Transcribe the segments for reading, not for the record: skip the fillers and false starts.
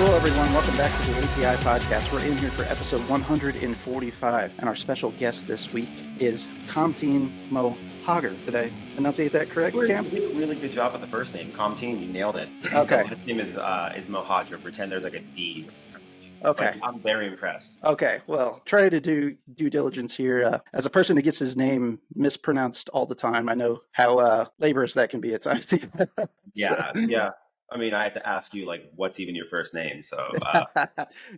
Hello, everyone. Welcome back to the ATI podcast. We're in here for episode 145, and our special guest this week is KAMTIN MOHAGER. Did I enunciate that correct, Cam? You did a really good job with the first name, KAMTIN. You nailed it. Okay. The last name is MOHAGER. Pretend there's like a D. Okay. But I'm very impressed. Okay. Well, try to do due diligence here. As a person who gets his name mispronounced all the time, I know how laborious that can be at times. Yeah. I mean, I have to ask you, like, what's even your first name? So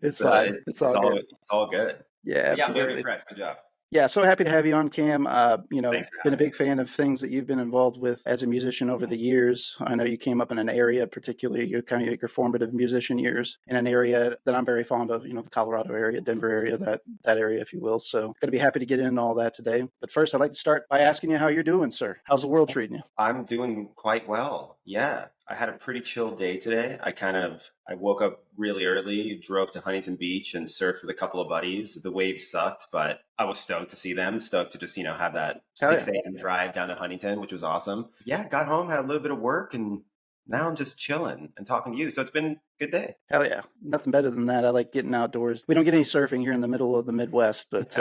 it's fine. It's all good. Yeah, absolutely. Yeah, I'm very impressed. Good job. Yeah, so happy to have you on, Cam. Been a big me. fan of things that you've been involved with as a musician over the years. I know you came up in an area, particularly your formative musician years, in an area that I'm very fond of, the Colorado area, Denver area, that area, if you will. So going to be happy to get into all that today. But first, I'd like to start by asking you how you're doing, sir. How's the world treating you? I'm doing quite well. Yeah. I had a pretty chill day today. I woke up really early, drove to Huntington Beach and surfed with a couple of buddies. The waves sucked, but I was stoked to see them, stoked to just, have that 6 a.m. drive down to Huntington, which was awesome. Yeah, got home, had a little bit of work, and now I'm just chilling and talking to you. So it's been a good day. Hell yeah. Nothing better than that. I like getting outdoors. We don't get any surfing here in the middle of the Midwest, but,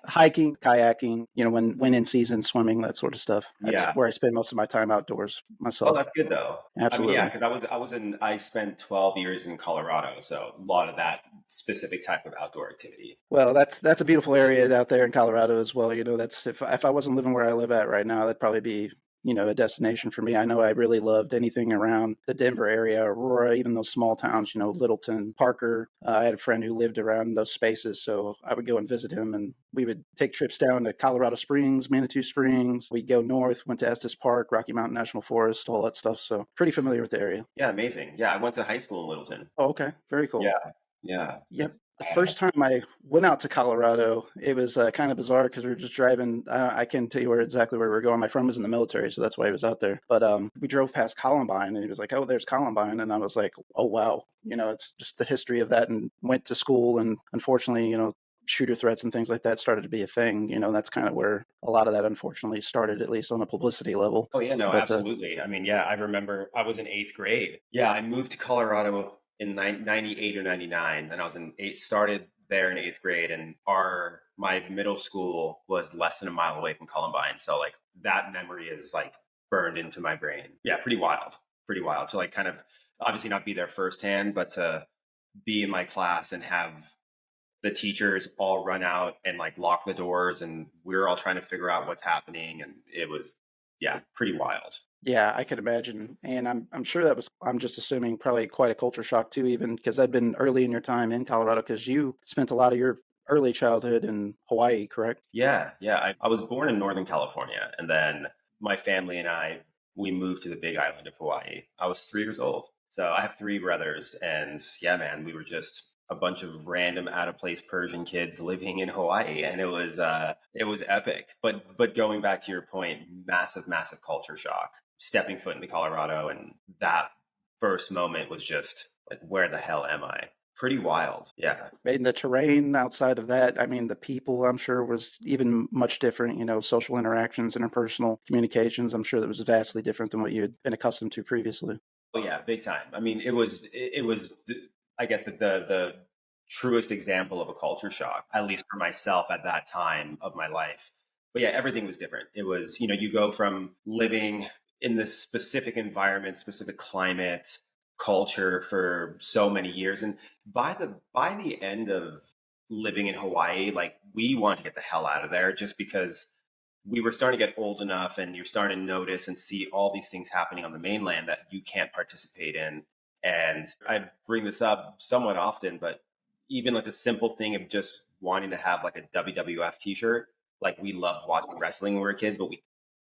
hiking, kayaking, when in season, swimming, that sort of stuff. That's where I spend most of my time outdoors myself. Oh, that's good though. Absolutely. Because I spent 12 years in Colorado. So a lot of that specific type of outdoor activity. Well, that's a beautiful area out there in Colorado as well. That's if I wasn't living where I live at right now, that'd probably be a destination for me. I know I really loved anything around the Denver area, Aurora, even those small towns, Littleton, Parker. I had a friend who lived around those spaces, so I would go and visit him, and we would take trips down to Colorado Springs, Manitou Springs. We'd go north, went to Estes Park, Rocky Mountain National Forest, all that stuff. So pretty familiar with the area. Yeah, amazing. Yeah, I went to high school in Littleton. Oh, okay. Very cool. Yeah. Yep. The first time I went out to Colorado, it was kind of bizarre because we were just driving. I can't tell you exactly where we were going. My friend was in the military, so that's why he was out there. But we drove past Columbine, and he was like, "Oh, there's Columbine," and I was like, "Oh, wow." It's just the history of that, and went to school, and unfortunately, shooter threats and things like that started to be a thing. That's kind of where a lot of that unfortunately started, at least on a publicity level. Oh, yeah, no, absolutely. I mean, I remember I was in 8th grade. Yeah, I moved to Colorado in 98 or 99, and I was started there in 8th grade, and my middle school was less than a mile away from Columbine. So like that memory is like burned into my brain. Yeah, pretty wild to like kind of obviously not be there firsthand, but to be in my class and have the teachers all run out and like lock the doors, and we were all trying to figure out what's happening, and it was pretty wild. Yeah, I could imagine. And I'm sure I'm just assuming probably quite a culture shock too, even because I'd been early in your time in Colorado, because you spent a lot of your early childhood in Hawaii, correct? Yeah. I was born in Northern California, and then my family and we moved to the Big Island of Hawaii. I was 3 years old. So I have 3 brothers, and yeah, man, we were just a bunch of random out of place Persian kids living in Hawaii, and it was epic. But going back to your point, massive culture shock. Stepping foot into Colorado, and that first moment was just like, where the hell am I? Pretty wild. Yeah. And the terrain outside of that, I mean, the people, I'm sure, was even much different, social interactions, interpersonal communications. I'm sure that was vastly different than what you had been accustomed to previously. Oh yeah, big time. I mean, it was I guess the truest example of a culture shock, at least for myself at that time of my life. But yeah, everything was different. It was, you go from living in this specific environment, specific climate, culture for so many years. And by the end of living in Hawaii, like, we wanted to get the hell out of there, just because we were starting to get old enough, and you're starting to notice and see all these things happening on the mainland that you can't participate in And I bring this up somewhat often, but even like the simple thing of just wanting to have like a WWF t-shirt, like we loved watching wrestling when we were kids, but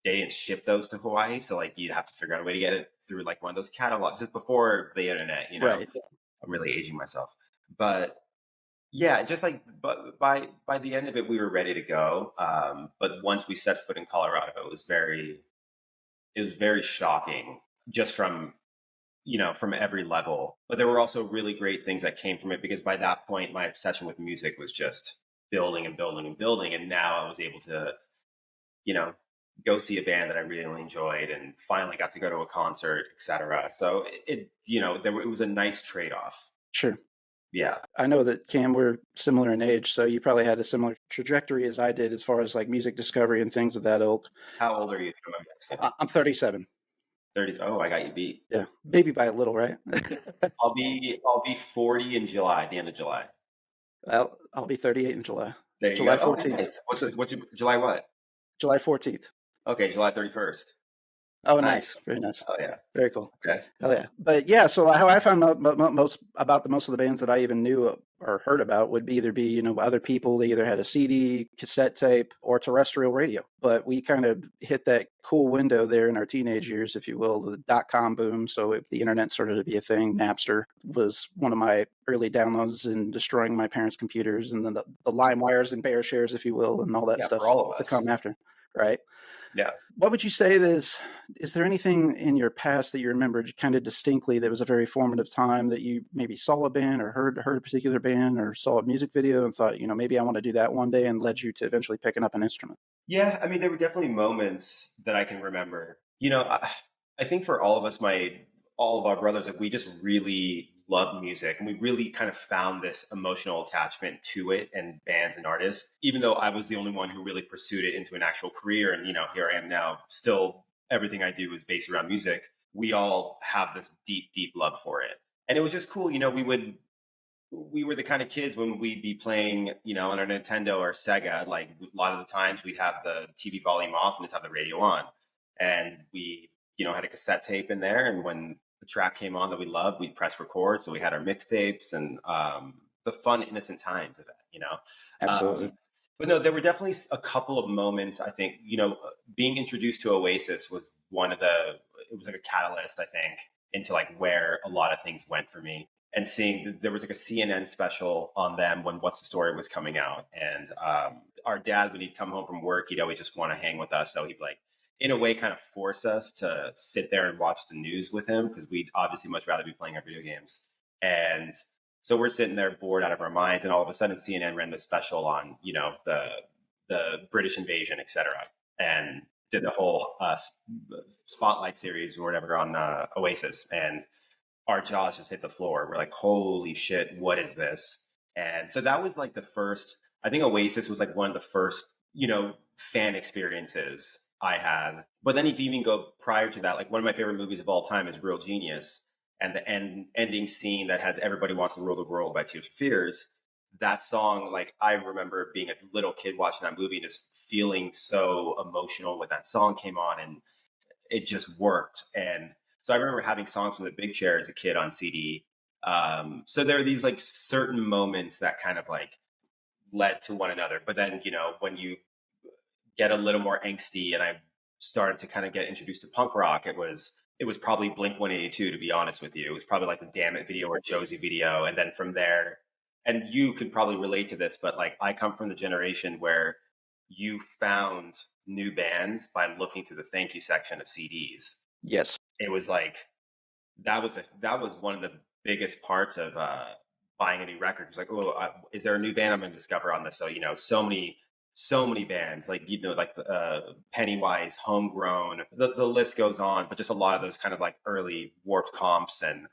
they didn't ship those to Hawaii. So like you'd have to figure out a way to get it through like one of those catalogs just before the internet, Right. I'm really aging myself. But yeah, just like, but by the end of it, we were ready to go. But once we set foot in Colorado, it was very shocking just from, from every level. But there were also really great things that came from it because by that point, my obsession with music was just building and building and building. And now I was able to, you know, go see a band that I really enjoyed and finally got to go to a concert, etc. So it was a nice trade off. Sure. Yeah. I know that Cam, we're similar in age, so you probably had a similar trajectory as I did as far as like music discovery and things of that ilk. How old are you? I'm 37. 30. Oh, I got you beat. Yeah, maybe by a little, right? I'll be 40 in July, at the end of July. I'll be 38 in July. There you July go. 14th. Oh, nice. What's your July what? July 14th. Okay, July 31st. Oh, nice. Very nice. Oh yeah. Very cool. Okay. Oh yeah. But yeah, so how I found out most about most of the bands that I even knew or heard about would either be, other people. They either had a CD, cassette tape, or terrestrial radio. But we kind of hit that cool window there in our teenage years, if you will, the .com boom. So if the internet started to be a thing, Napster was one of my early downloads in destroying my parents' computers, and then the LimeWires and Bear Shares, if you will, and all that stuff for all of to us. come after, right? Yeah. What would you say is there anything in your past that you remember kind of distinctly that was a very formative time that you maybe saw a band or heard a particular band or saw a music video and thought, maybe I want to do that one day, and led you to eventually picking up an instrument? Yeah, I mean, there were definitely moments that I can remember. I think for all of us, all of our brothers, like we just really love music and we really kind of found this emotional attachment to it and bands and artists, even though I was the only one who really pursued it into an actual career. And, here I am now, still everything I do is based around music. We all have this deep, deep love for it. And it was just cool. We were the kind of kids when we'd be playing, on our Nintendo or Sega, like a lot of the times we'd have the TV volume off and just have the radio on. And we, had a cassette tape in there. And when the track came on that we loved, we'd press record. So we had our mixtapes and the fun, innocent times of it, Absolutely. But no, there were definitely a couple of moments, I think, being introduced to Oasis was it was like a catalyst, I think, into like where a lot of things went for me. And seeing there was like a CNN special on them when What's the Story was coming out. And our dad, when he'd come home from work, he'd always just want to hang with us. So he'd like, in a way, kind of force us to sit there and watch the news with him because we'd obviously much rather be playing our video games. And so we're sitting there bored out of our minds. And all of a sudden CNN ran the special on, the British invasion, et cetera. And did the whole spotlight series or whatever on Oasis. And our jaws just hit the floor. We're like, holy shit, what is this? And so that was like the first, I think Oasis was like one of the first, fan experiences I had. But then if you even go prior to that, like one of my favorite movies of all time is Real Genius. And the ending scene that has Everybody Wants to Rule the World by Tears for Fears. That song, like I remember being a little kid watching that movie and just feeling so emotional when that song came on and it just worked. And so I remember having songs from The Big Chair as a kid on CD. So there are these like certain moments that kind of like led to one another. But then, when you get a little more angsty and I started to kind of get introduced to punk rock, it was probably Blink-182, to be honest with you. It was probably like the Damn It video or Josie video. And then from there, and you could probably relate to this, but like I come from the generation where you found new bands by looking to the thank you section of CDs. Yes. It was like, that was one of the biggest parts of buying a new record. It was like, is there a new band I'm going to discover on this? So, so many bands, like, like Pennywise, Homegrown, the list goes on, but just a lot of those kind of like early Warped comps and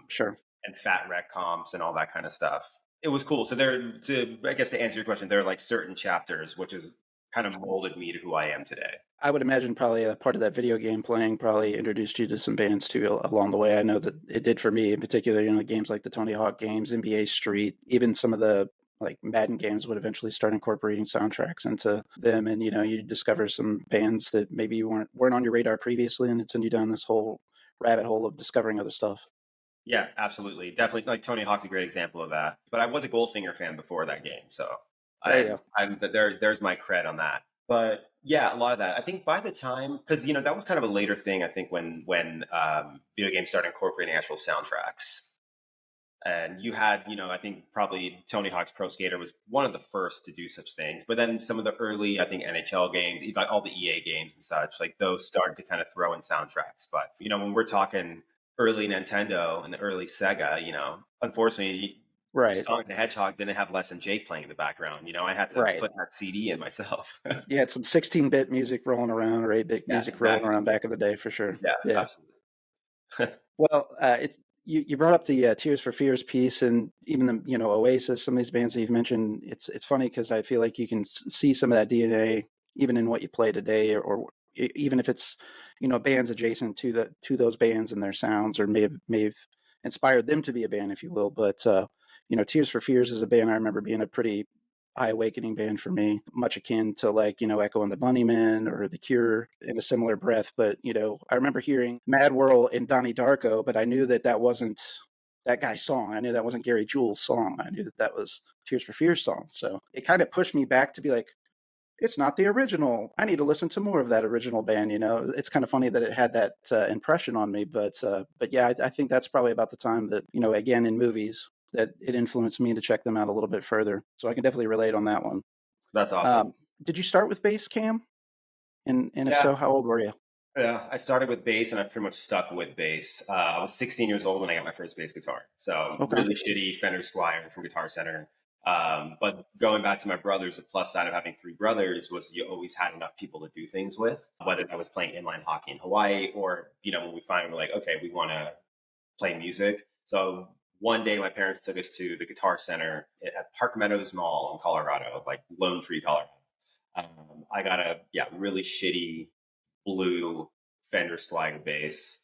Sure. and Fat Wreck comps and all that kind of stuff. It was cool. So I guess to answer your question, there are like certain chapters, which is kind of molded me to who I am today. I would imagine probably a part of that video game playing probably introduced you to some bands too along the way. I know that it did for me in particular, games like the Tony Hawk games, NBA Street, even some of the like Madden games would eventually start incorporating soundtracks into them. And, you discover some bands that maybe you weren't on your radar previously, and it sent you down this whole rabbit hole of discovering other stuff. Yeah, absolutely. Definitely, like Tony Hawk's a great example of that. But I was a Goldfinger fan before that game, so There you go. there's my cred on that. But yeah, a lot of that. I think by the time, because that was kind of a later thing. I think when video games started incorporating actual soundtracks, and you had, I think probably Tony Hawk's Pro Skater was one of the first to do such things. But then some of the early, I think, NHL games, even all the EA games and such, like those started to kind of throw in soundtracks. But when we're talking early Nintendo and early Sega, unfortunately, Right. Sonic the Hedgehog didn't have Less Than Jake playing in the background. I had to Right. put that CD in myself. You had some 16-bit music rolling around or 8-bit Yeah, music rolling exactly. around back in the day for sure. Yeah, Yeah. absolutely. Well, it's you brought up the Tears for Fears piece, and even the Oasis. Some of these bands that you've mentioned. It's funny because I feel like you can see some of that DNA even in what you play today, or even if it's bands adjacent to those bands and their sounds, or may have inspired them to be a band, if you will. But Tears for Fears is a band I remember being a pretty eye awakening band for me, much akin to like Echo and the Bunnymen or The Cure in a similar breath. But I remember hearing Mad World and Donnie Darko, but I knew that wasn't that guy's song. I knew that wasn't Gary Jules' song. I knew that was Tears for Fears' song. So it kind of pushed me back to be like, it's not the original. I need to listen to more of that original band. It's kind of funny that it had that impression on me, but yeah, I think that's probably about the time that again in movies that it influenced me to check them out a little bit further. So I can definitely relate on that one. That's awesome. Um, did you start with bass, Cam? And if Yeah, so, how old were you? yeah, I started with bass and I pretty much stuck with bass. I was 16 years old when I got my first bass guitar. So Okay. really shitty Fender Squire from Guitar Center. But going back to my brothers, the plus side of having three brothers was you always had enough people to do things with, whether that was playing inline hockey in Hawaii or, when we finally were like, okay, we want to play music. So one day my parents took us to the Guitar Center at Park Meadows Mall in Colorado, like Lone Tree, Colorado. I got a really shitty blue Fender Squire bass.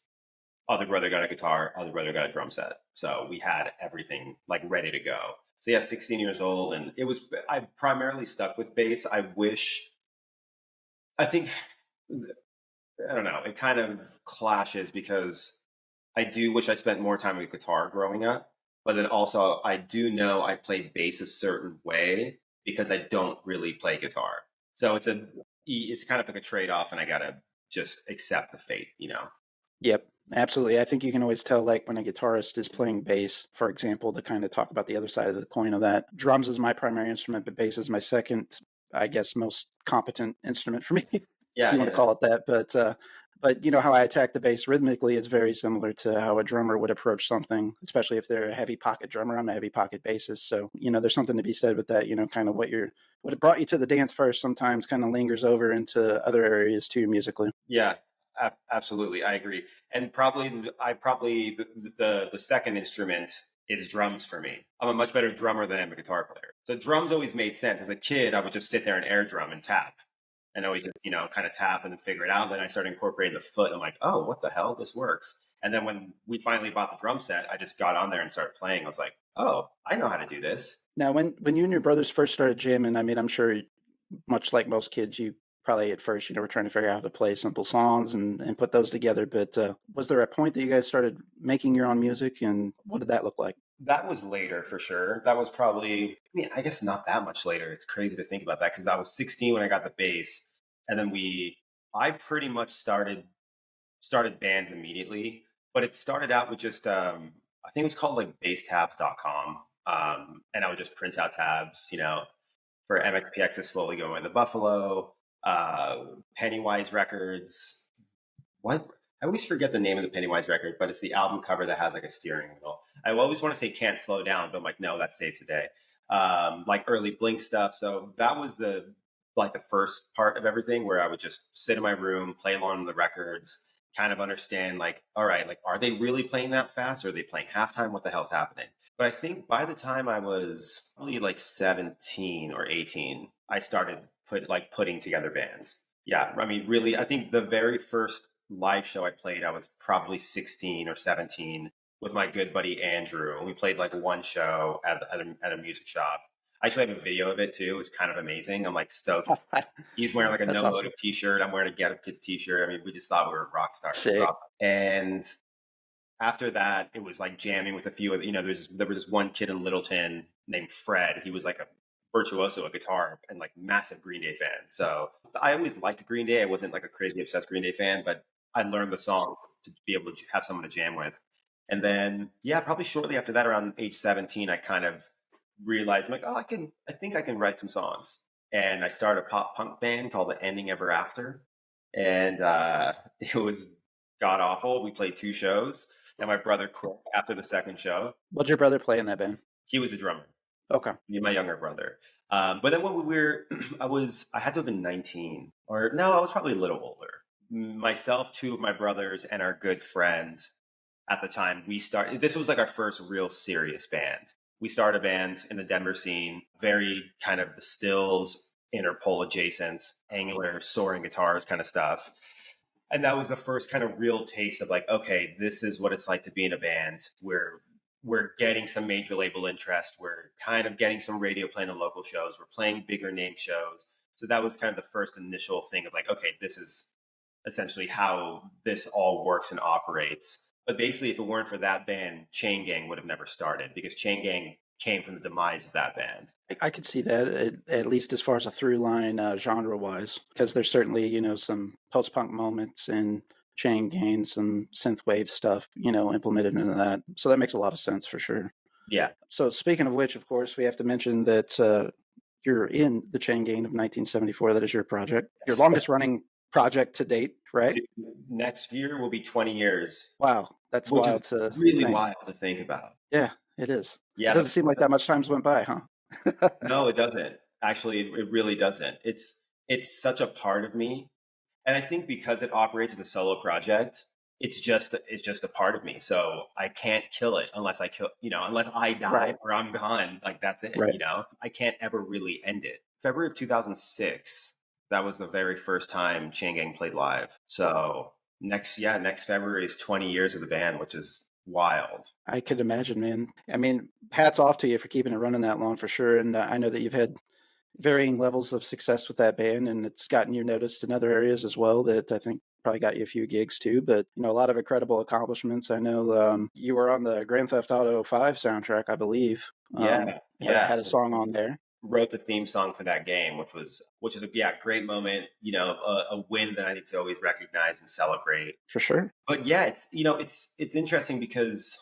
Other brother got a guitar. Other brother got a drum set. So we had everything like ready to go. So yeah, 16 years old, and I primarily stuck with bass. I think I don't know. It kind of clashes because I do wish I spent more time with guitar growing up, but then also I do know I play bass a certain way because I don't really play guitar. So it's kind of like a trade off, and I gotta just accept the fate. Yep, absolutely. I think you can always tell, like, when a guitarist is playing bass, for example, to kind of talk about the other side of the coin of that. Drums is my primary instrument, but bass is my second, I guess, most competent instrument for me, if Yeah, you want to yeah, call it that. But how I attack the bass rhythmically is very similar to how a drummer would approach something, especially if they're a heavy pocket drummer. I'm a heavy pocket bassist, so there's something to be said with that. Kind of what it brought you to the dance first sometimes kind of lingers over into other areas too musically. yeah. Absolutely, I agree. And probably the second instrument is drums for me. I'm a much better drummer than I'm a guitar player. So drums always made sense. As a kid, I would just sit there and air drum and tap, and always just kind of tap and then figure it out. Then I started incorporating the foot. I'm like, oh, what the hell, this works. And then when we finally bought the drum set, I just got on there and started playing. I was like, oh, I know how to do this. Now, when you and your brothers first started jamming, I mean, I'm sure much like most kids, you probably at first, were trying to figure out how to play simple songs and put those together. But was there a point that you guys started making your own music, and what did that look like? That was later for sure. That was probably, I mean, I guess not that much later. It's crazy to think about that because I was 16 when I got the bass, and then I pretty much started bands immediately. But it started out with just, I think it was called like basstabs.com. And I would just print out tabs, for MXPX to slowly go into Buffalo, uh, Pennywise Records. What? I always forget the name of the Pennywise record, but it's the album cover that has like a steering wheel. I always want to say "Can't Slow Down," but I'm like, no, that's Save Today. Like early Blink stuff. So that was the first part of everything where I would just sit in my room, play along with the records, kind of understand like, all right, like, are they really playing that fast? Or are they playing halftime? What the hell's happening? But I think by the time I was probably like 17 or 18, I started putting together bands. Yeah, I mean, really, I think the very first live show I played, I was probably 16 or 17 with my good buddy Andrew. We played like one show at a music shop. I actually have a video of it too. It's kind of amazing. I'm like stoked. He's wearing like a That's No awesome. Motive t-shirt. I'm wearing a Get Up Kids t-shirt. I mean, we just thought we were rock stars. It was Sick. awesome. And after that, it was like jamming with a few of, there was this one kid in Littleton named Fred. He was like a virtuoso at guitar and like massive Green Day fan. So I always liked Green Day. I wasn't like a crazy obsessed Green Day fan, but I learned the songs to be able to have someone to jam with. And then, yeah, probably shortly after that, around age 17, I kind of realized, I'm like, oh, I think I can write some songs. And I started a pop punk band called The Ending Ever After. And it was god awful. We played 2 shows, and my brother quit after the second show. What'd your brother play in that band? He was the drummer. Okay. Me and my younger brother. But then when we were, I had to have been 19, or no, I was probably a little older. Myself, 2 of my brothers, and our good friend at the time, we started, this was like our first real serious band. We started a band in the Denver scene, very kind of the Stills, Interpol adjacent, angular, soaring guitars kind of stuff. And that was the first kind of real taste of like, okay, this is what it's like to be in a band. We're getting some major label interest. We're kind of getting some radio play in the local shows. We're playing bigger name shows. So that was kind of the first initial thing of like, okay, this is essentially how this all works and operates. But basically, if it weren't for that band, Chain Gang would have never started, because Chain Gang came from the demise of that band. I could see that, at least as far as a through line genre-wise, because there's certainly, some post-punk moments and Chain Gang, some synthwave stuff, implemented into that. So that makes a lot of sense for sure. Yeah. So speaking of which, of course, we have to mention that you're in the Chain Gang of 1974. That is your project, your longest running project to date, right? Next year will be 20 years. Wow, that's wild to really think. wild to think about. Yeah, it is. Yeah, it doesn't seem like that much time's went by, huh? No, it doesn't. Actually, it really doesn't. It's such a part of me, and I think because it operates as a solo project, it's just a part of me. So I can't kill it unless unless I die Right. or I'm gone. Like that's it. Right. I can't ever really end it. February of 2006. That was the very first time Chain Gang played live. So next February is 20 years of the band, which is wild. I could imagine, man. I mean, hats off to you for keeping it running that long for sure. And I know that you've had varying levels of success with that band, and it's gotten you noticed in other areas as well that I think probably got you a few gigs too. But, a lot of incredible accomplishments. I know you were on the Grand Theft Auto 5 soundtrack, I believe. Yeah. Had a song on there. Wrote the theme song for that game, which is a great moment, a win that I need to always recognize and celebrate. For sure. But yeah, it's interesting because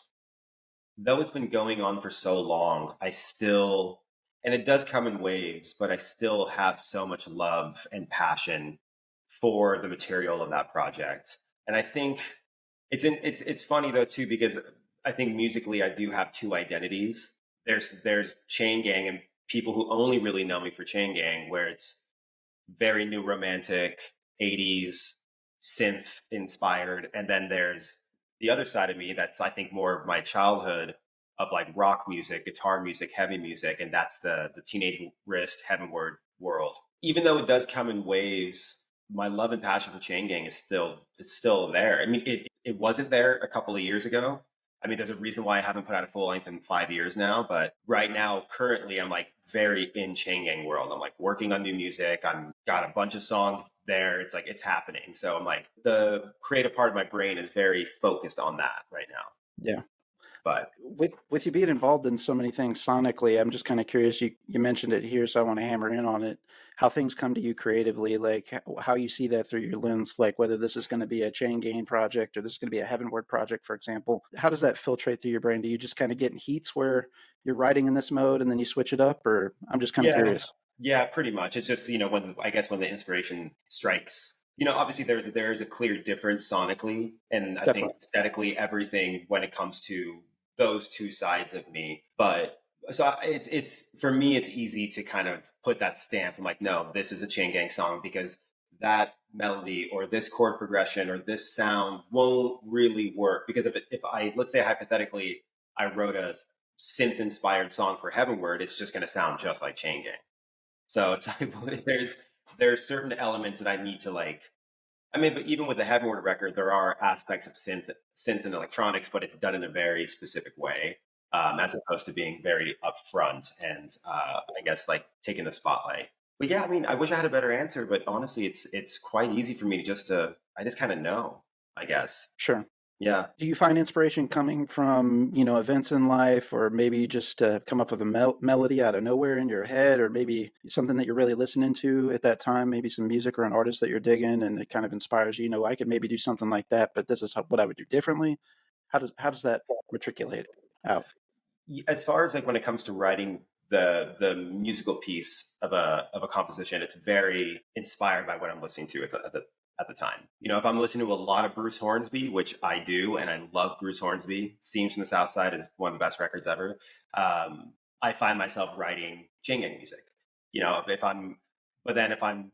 though it's been going on for so long, I still, and it does come in waves, but I still have so much love and passion for the material of that project. And I think it's funny though too, because I think musically I do have 2 identities. There's Chain Gang and people who only really know me for Chain Gang, where it's very new romantic 80s synth inspired. And then there's the other side of me that's, I think, more of my childhood of like rock music, guitar music, heavy music. And that's the Teenage Wrist Heavenward world. Even though it does come in waves, my love and passion for Chain Gang is still there. I mean, it wasn't there a couple of years ago. I mean, there's a reason why I haven't put out a full length in 5 years now, but right now, currently, I'm like very in Chain Gang world. I'm like working on new music. I'm got a bunch of songs there. It's like, it's happening. So I'm like, the creative part of my brain is very focused on that right now. Yeah. But with you being involved in so many things sonically, I'm just kind of curious. You mentioned it here, so I want to hammer in on it. How things come to you creatively, like how you see that through your lens, like whether this is going to be a Chain Gang project or this is going to be a Heavenward project, for example. How does that filtrate through your brain? Do you just kind of get in heats where you're writing in this mode and then you switch it up, or I'm just kind of curious? Yeah, pretty much. It's just, when the inspiration strikes. Obviously there is a clear difference sonically, and I think aesthetically, everything when it comes to those 2 sides of me. But so it's for me, it's easy to kind of put that stamp. I'm like, no, this is a Chain Gang song, because that melody or this chord progression or this sound won't really work. Because if I, let's say hypothetically, I wrote a synth inspired song for Heavenward, it's just going to sound just like Chain Gang. So it's like, there's certain elements that I need to like, I mean, but even with the Heavenward record, there are aspects of synth and electronics, but it's done in a very specific way, as opposed to being very upfront and I guess like taking the spotlight. But yeah, I mean, I wish I had a better answer, but honestly, it's quite easy for me I just kind of know, I guess. Sure. Yeah. Do you find inspiration coming from, events in life, or maybe you just come up with a melody out of nowhere in your head, or maybe something that you're really listening to at that time, maybe some music or an artist that you're digging, and it kind of inspires you, I could maybe do something like that, but this is what I would do differently. How does that matriculate out? As far as like when it comes to writing the musical piece of a composition, it's very inspired by what I'm listening to at the time. You know, if I'm listening to a lot of Bruce Hornsby, which I do, and I love Bruce Hornsby, Scenes from the South Side is one of the best records ever. I find myself writing chain gang music. You know, but then if I'm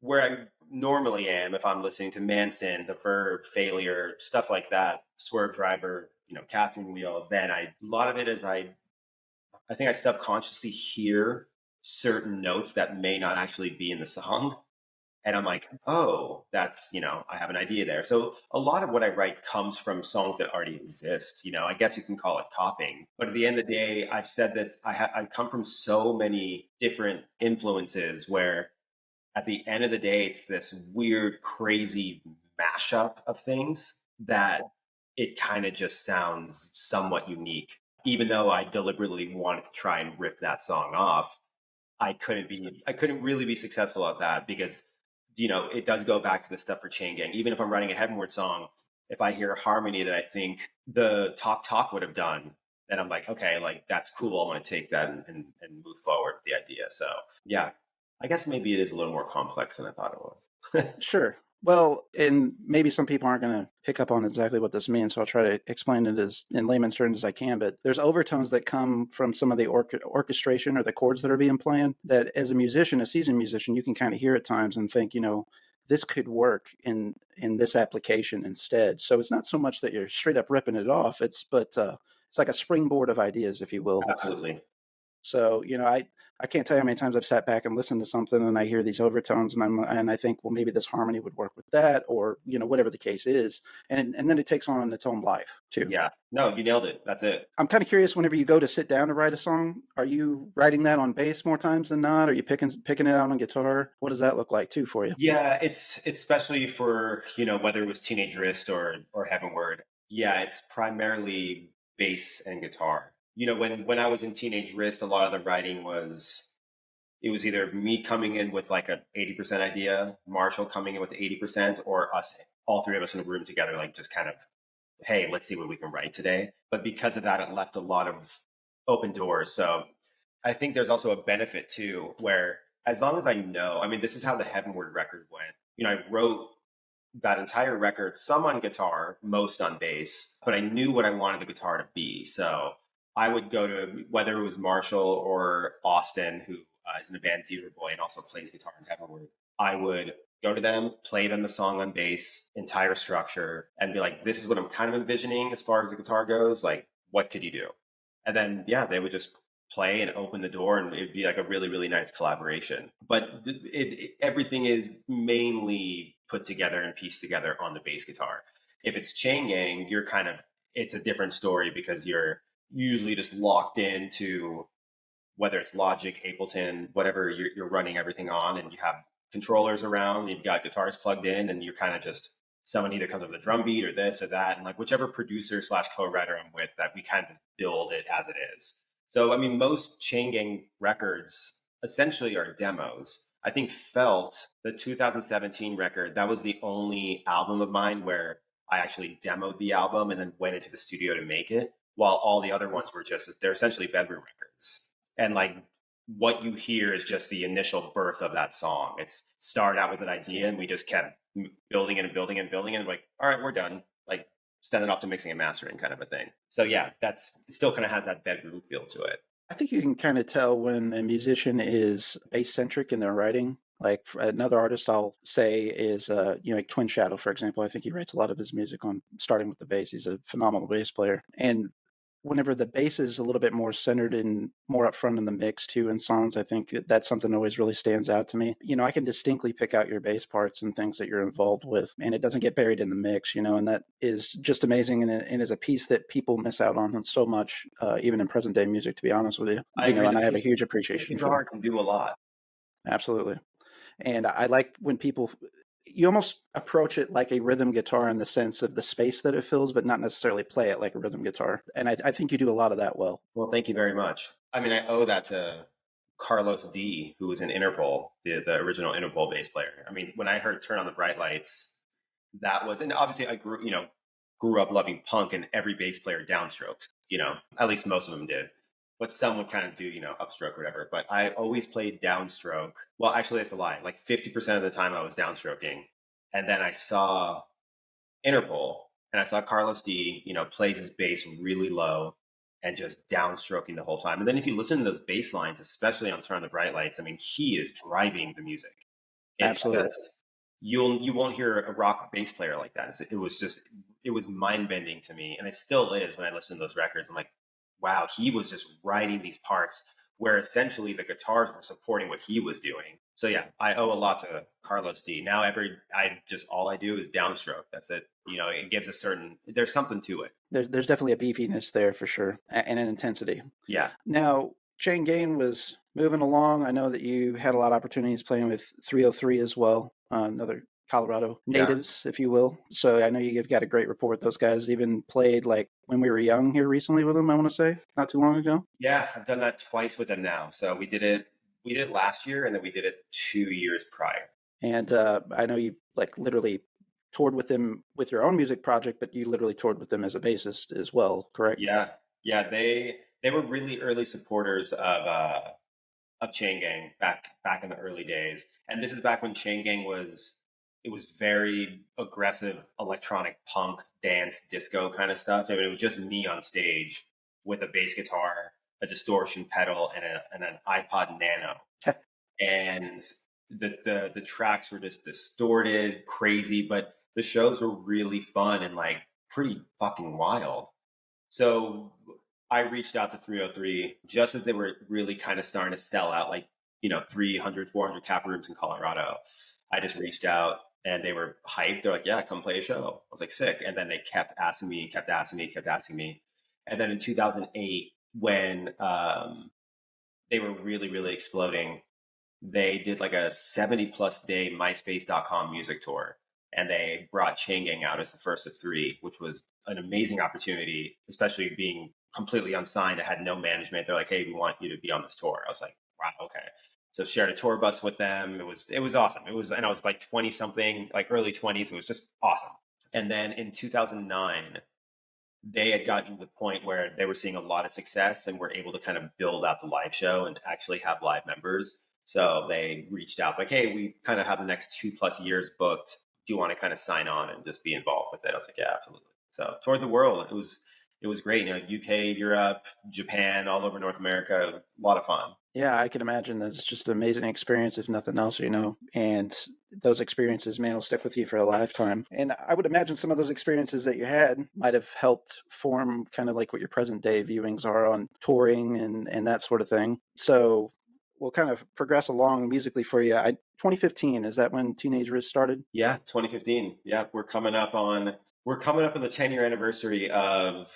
where I normally am, if I'm listening to Manson, The Verb, Failure, stuff like that, Swerve Driver, Catherine Wheel, then a lot of it is I think I subconsciously hear certain notes that may not actually be in the song. And I'm like, oh, that's, I have an idea there. So a lot of what I write comes from songs that already exist. I guess you can call it copying. But at the end of the day, I've said this, I come from so many different influences where at the end of the day, it's this weird, crazy mashup of things that it kind of just sounds somewhat unique. Even though I deliberately wanted to try and rip that song off, I couldn't really be successful at that because, it does go back to the stuff for Chain Gang. Even if I'm writing a Heavenward song, if I hear a harmony that I think the Talk would have done, then I'm like, okay, like that's cool. I want to take that and move forward with the idea. So yeah, I guess maybe it is a little more complex than I thought it was. Sure. Well, and maybe some people aren't going to pick up on exactly what this means, so I'll try to explain it as in layman's terms as I can. But there's overtones that come from some of the orchestration or the chords that are being played that, as a musician, a seasoned musician, you can kind of hear at times and think, this could work in this application instead. So it's not so much that you're straight up ripping it off. It's like a springboard of ideas, if you will. Absolutely. So, I can't tell you how many times I've sat back and listened to something and I hear these overtones and I think, well, maybe this harmony would work with that, or, whatever the case is. And then it takes on its own life too. Yeah. No, you nailed it. That's it. I'm kind of curious, whenever you go to sit down to write a song, are you writing that on bass more times than not? Are you picking it out on guitar? What does that look like too for you? Yeah, it's especially for, whether it was Teenage Wrist or Heavenward. Yeah, it's primarily bass and guitar. When I was in Teenage Wrist, a lot of the writing it was either me coming in with like a 80% idea, Marshall coming in with 80%, or us, all three of us in a room together, like just kind of, hey, let's see what we can write today. But because of that, it left a lot of open doors. So I think there's also a benefit too, where as long as I know, I mean, this is how the Heavenward record went. I wrote that entire record, some on guitar, most on bass, but I knew what I wanted the guitar to be. So I would go to whether it was Marshall or Austin, who is in the band Theater Boy and also plays guitar in Heavenward. I would go to them, play them the song on bass, entire structure, and be like, this is what I'm kind of envisioning as far as the guitar goes. Like, what could you do? And then, yeah, they would just play and open the door, and it'd be like a really, really nice collaboration. But everything is mainly put together and pieced together on the bass guitar. If it's Chain Gang, it's a different story because you're usually just locked into whether it's Logic, Ableton, whatever you're running everything on, and you have controllers around, you've got guitars plugged in, and you're kind of just, someone either comes up with a drum beat or this or that, and like whichever producer / co-writer I'm with, that we kind of build it as it is. So, I mean, most Chain Gang records essentially are demos. I think Felt, the 2017 record, that was the only album of mine where I actually demoed the album and then went into the studio to make it, while all the other ones were they're essentially bedroom records. And like what you hear is just the initial birth of that song. It's started out with an idea and we just kept building it and building and building it. And like, all right, we're done. Like send it off to mixing and mastering kind of a thing. So yeah, it still kind of has that bedroom feel to it. I think you can kind of tell when a musician is bass centric in their writing. Like another artist I'll say is, like Twin Shadow, for example. I think he writes a lot of his music on starting with the bass. He's a phenomenal bass player. And whenever the bass is a little bit more centered and more upfront in the mix too in songs, I think that's something that always really stands out to me. I can distinctly pick out your bass parts and things that you're involved with, and it doesn't get buried in the mix, and that is just amazing, and is a piece that people miss out on so much, even in present day music, to be honest with you. I agree. And I have a huge appreciation for it. Can do a lot. Absolutely. And I like when people, you almost approach it like a rhythm guitar in the sense of the space that it fills, but not necessarily play it like a rhythm guitar. And I think you do a lot of that well. Well, thank you very much. I mean, I owe that to Carlos D, who was in Interpol, the original Interpol bass player. I mean, when I heard "Turn on the Bright Lights," that was, and obviously I grew up loving punk, and every bass player downstrokes. At least most of them did. But some would kind of do, upstroke or whatever. But I always played downstroke. Well, actually, that's a lie. Like 50% of the time I was downstroking. And then I saw Interpol and I saw Carlos D, plays his bass really low and just downstroking the whole time. And then if you listen to those bass lines, especially on Turn on the Bright Lights, I mean, he is driving the music. It's Absolutely. just, you won't hear a rock bass player like that. It was mind bending to me. And it still is when I listen to those records. I'm like, wow, he was just writing these parts where essentially the guitars were supporting what he was doing. So yeah, I owe a lot to Carlos D. Now all I do is downstroke. That's it. It gives there's something to it. There's definitely a beefiness there for sure, and an intensity. Yeah. Now, Chain Gang was moving along. I know that you had a lot of opportunities playing with 303 as well, another Colorado natives, if you will. So I know you've got a great rapport with those guys. Even played like when we were young here recently with them, I want to say, not too long ago. Yeah, I've done that twice with them now. So we did it last year, and then we did it 2 years prior. And I know you like literally toured with them with your own music project, but you literally toured with them as a bassist as well, correct? Yeah. Yeah, they were really early supporters of Chain Gang back in the early days. And this is back when Chain Gang was very aggressive electronic punk, dance, disco kind of stuff. I mean, it was just me on stage with a bass guitar, a distortion pedal, and an iPod Nano. And the tracks were just distorted, crazy, but the shows were really fun and like pretty fucking wild. So I reached out to 303 just as they were really kind of starting to sell out, like, 300, 400 cap rooms in Colorado. I just reached out and they were hyped. They're like, yeah, come play a show. I was like, sick. And then they kept asking me, kept asking me, kept asking me. And then in 2008, when they were really, really exploding, they did like a 70+ day MySpace.com music tour. And they brought Chain Gang out as the first of three, which was an amazing opportunity, especially being completely unsigned. I had no management. They're like, hey, we want you to be on this tour. I was like, wow, okay. So shared a tour bus with them. It was awesome. And I was like 20 something, like early 20s. It was just awesome. And then in 2009, they had gotten to the point where they were seeing a lot of success and were able to kind of build out the live show and actually have live members. So they reached out like, hey, we kind of have the next 2+ years booked. Do you want to kind of sign on and just be involved with it? I was like, yeah, absolutely. So toured the world. It was great. UK, Europe, Japan, all over North America. It was a lot of fun. Yeah, I can imagine that it's just an amazing experience, if nothing else, and those experiences, man, will stick with you for a lifetime. And I would imagine some of those experiences that you had might have helped form kind of like what your present day viewings are on touring and that sort of thing. So we'll kind of progress along musically for you. 2015, is that when Teenage Risk started? Yeah, 2015. Yeah, we're coming up on the 10-year anniversary of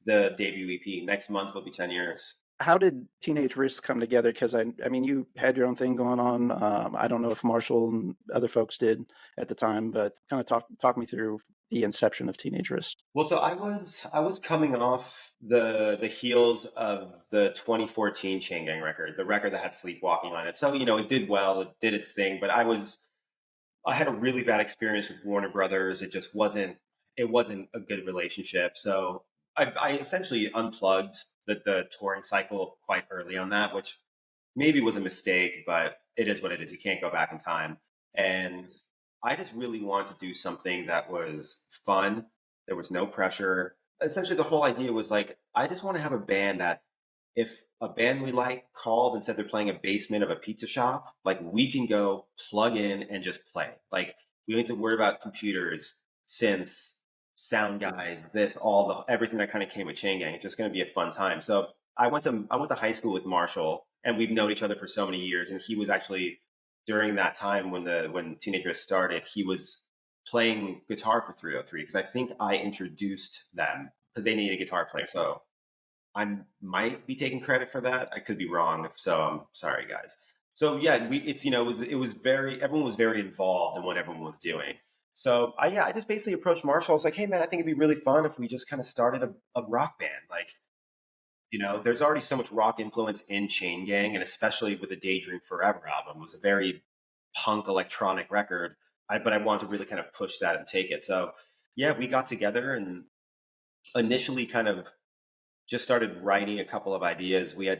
the debut EP. Next month will be 10 years. How did Teenage Risk come together? Because I mean, you had your own thing going on. I don't know if Marshall and other folks did at the time, but kind of talk me through the inception of Teenage Risk. Well, so I was coming off the heels of the 2014 Chain Gang record, the record that had Sleepwalking on it. So it did well, it did its thing, but I had a really bad experience with Warner Brothers. It wasn't a good relationship. So I essentially unplugged the touring cycle quite early on that, which maybe was a mistake, but it is what it is. You can't go back in time. And I just really wanted to do something that was fun. There was no pressure. Essentially, the whole idea was like, I just want to have a band that if a band we like called and said they're playing a basement of a pizza shop, like we can go plug in and just play. Like we don't need to worry about computers, synths, sound guys, everything that kind of came with Chain Gang. It's just going to be a fun time. So I went to high school with Marshall, and we've known each other for so many years. And he was actually during that time when Teenage Risk started, he was playing guitar for 303 because I think I introduced them because they needed a guitar player. So I might be taking credit for that. I could be wrong. If so, I'm sorry, guys. So yeah, it was very everyone was very involved in what everyone was doing. So I just basically approached Marshall. I was like, hey man, I think it'd be really fun if we just kind of started a rock band. Like, there's already so much rock influence in Chain Gang, and especially with the Daydream Forever album. It was a very punk electronic record. But I wanted to really kind of push that and take it. So yeah, we got together and initially kind of just started writing a couple of ideas. We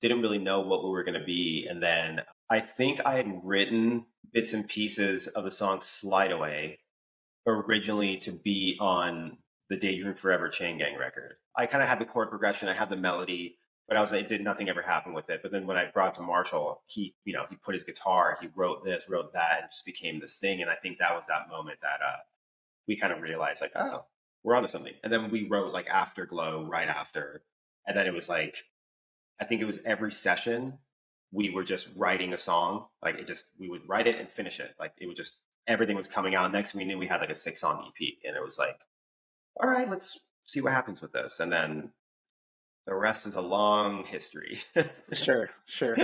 didn't really know what we were going to be, and then I think I had written bits and pieces of the song "Slide Away" originally to be on the Daydream Forever Chain Gang record. I kind of had the chord progression, I had the melody, but I was like, did nothing ever happen with it. But then when I brought it to Marshall, he put his guitar, he wrote this, wrote that, and it just became this thing. And I think that was that moment that we kind of realized like, oh, we're onto something. And then we wrote like Afterglow right after. And then it was like, I think it was every session we were just writing a song. Like we would write it and finish it. Like it would just, everything was coming out. Next thing we knew, we had like a 6-song EP. And it was like, all right, let's see what happens with this. And then the rest is a long history. Sure, sure.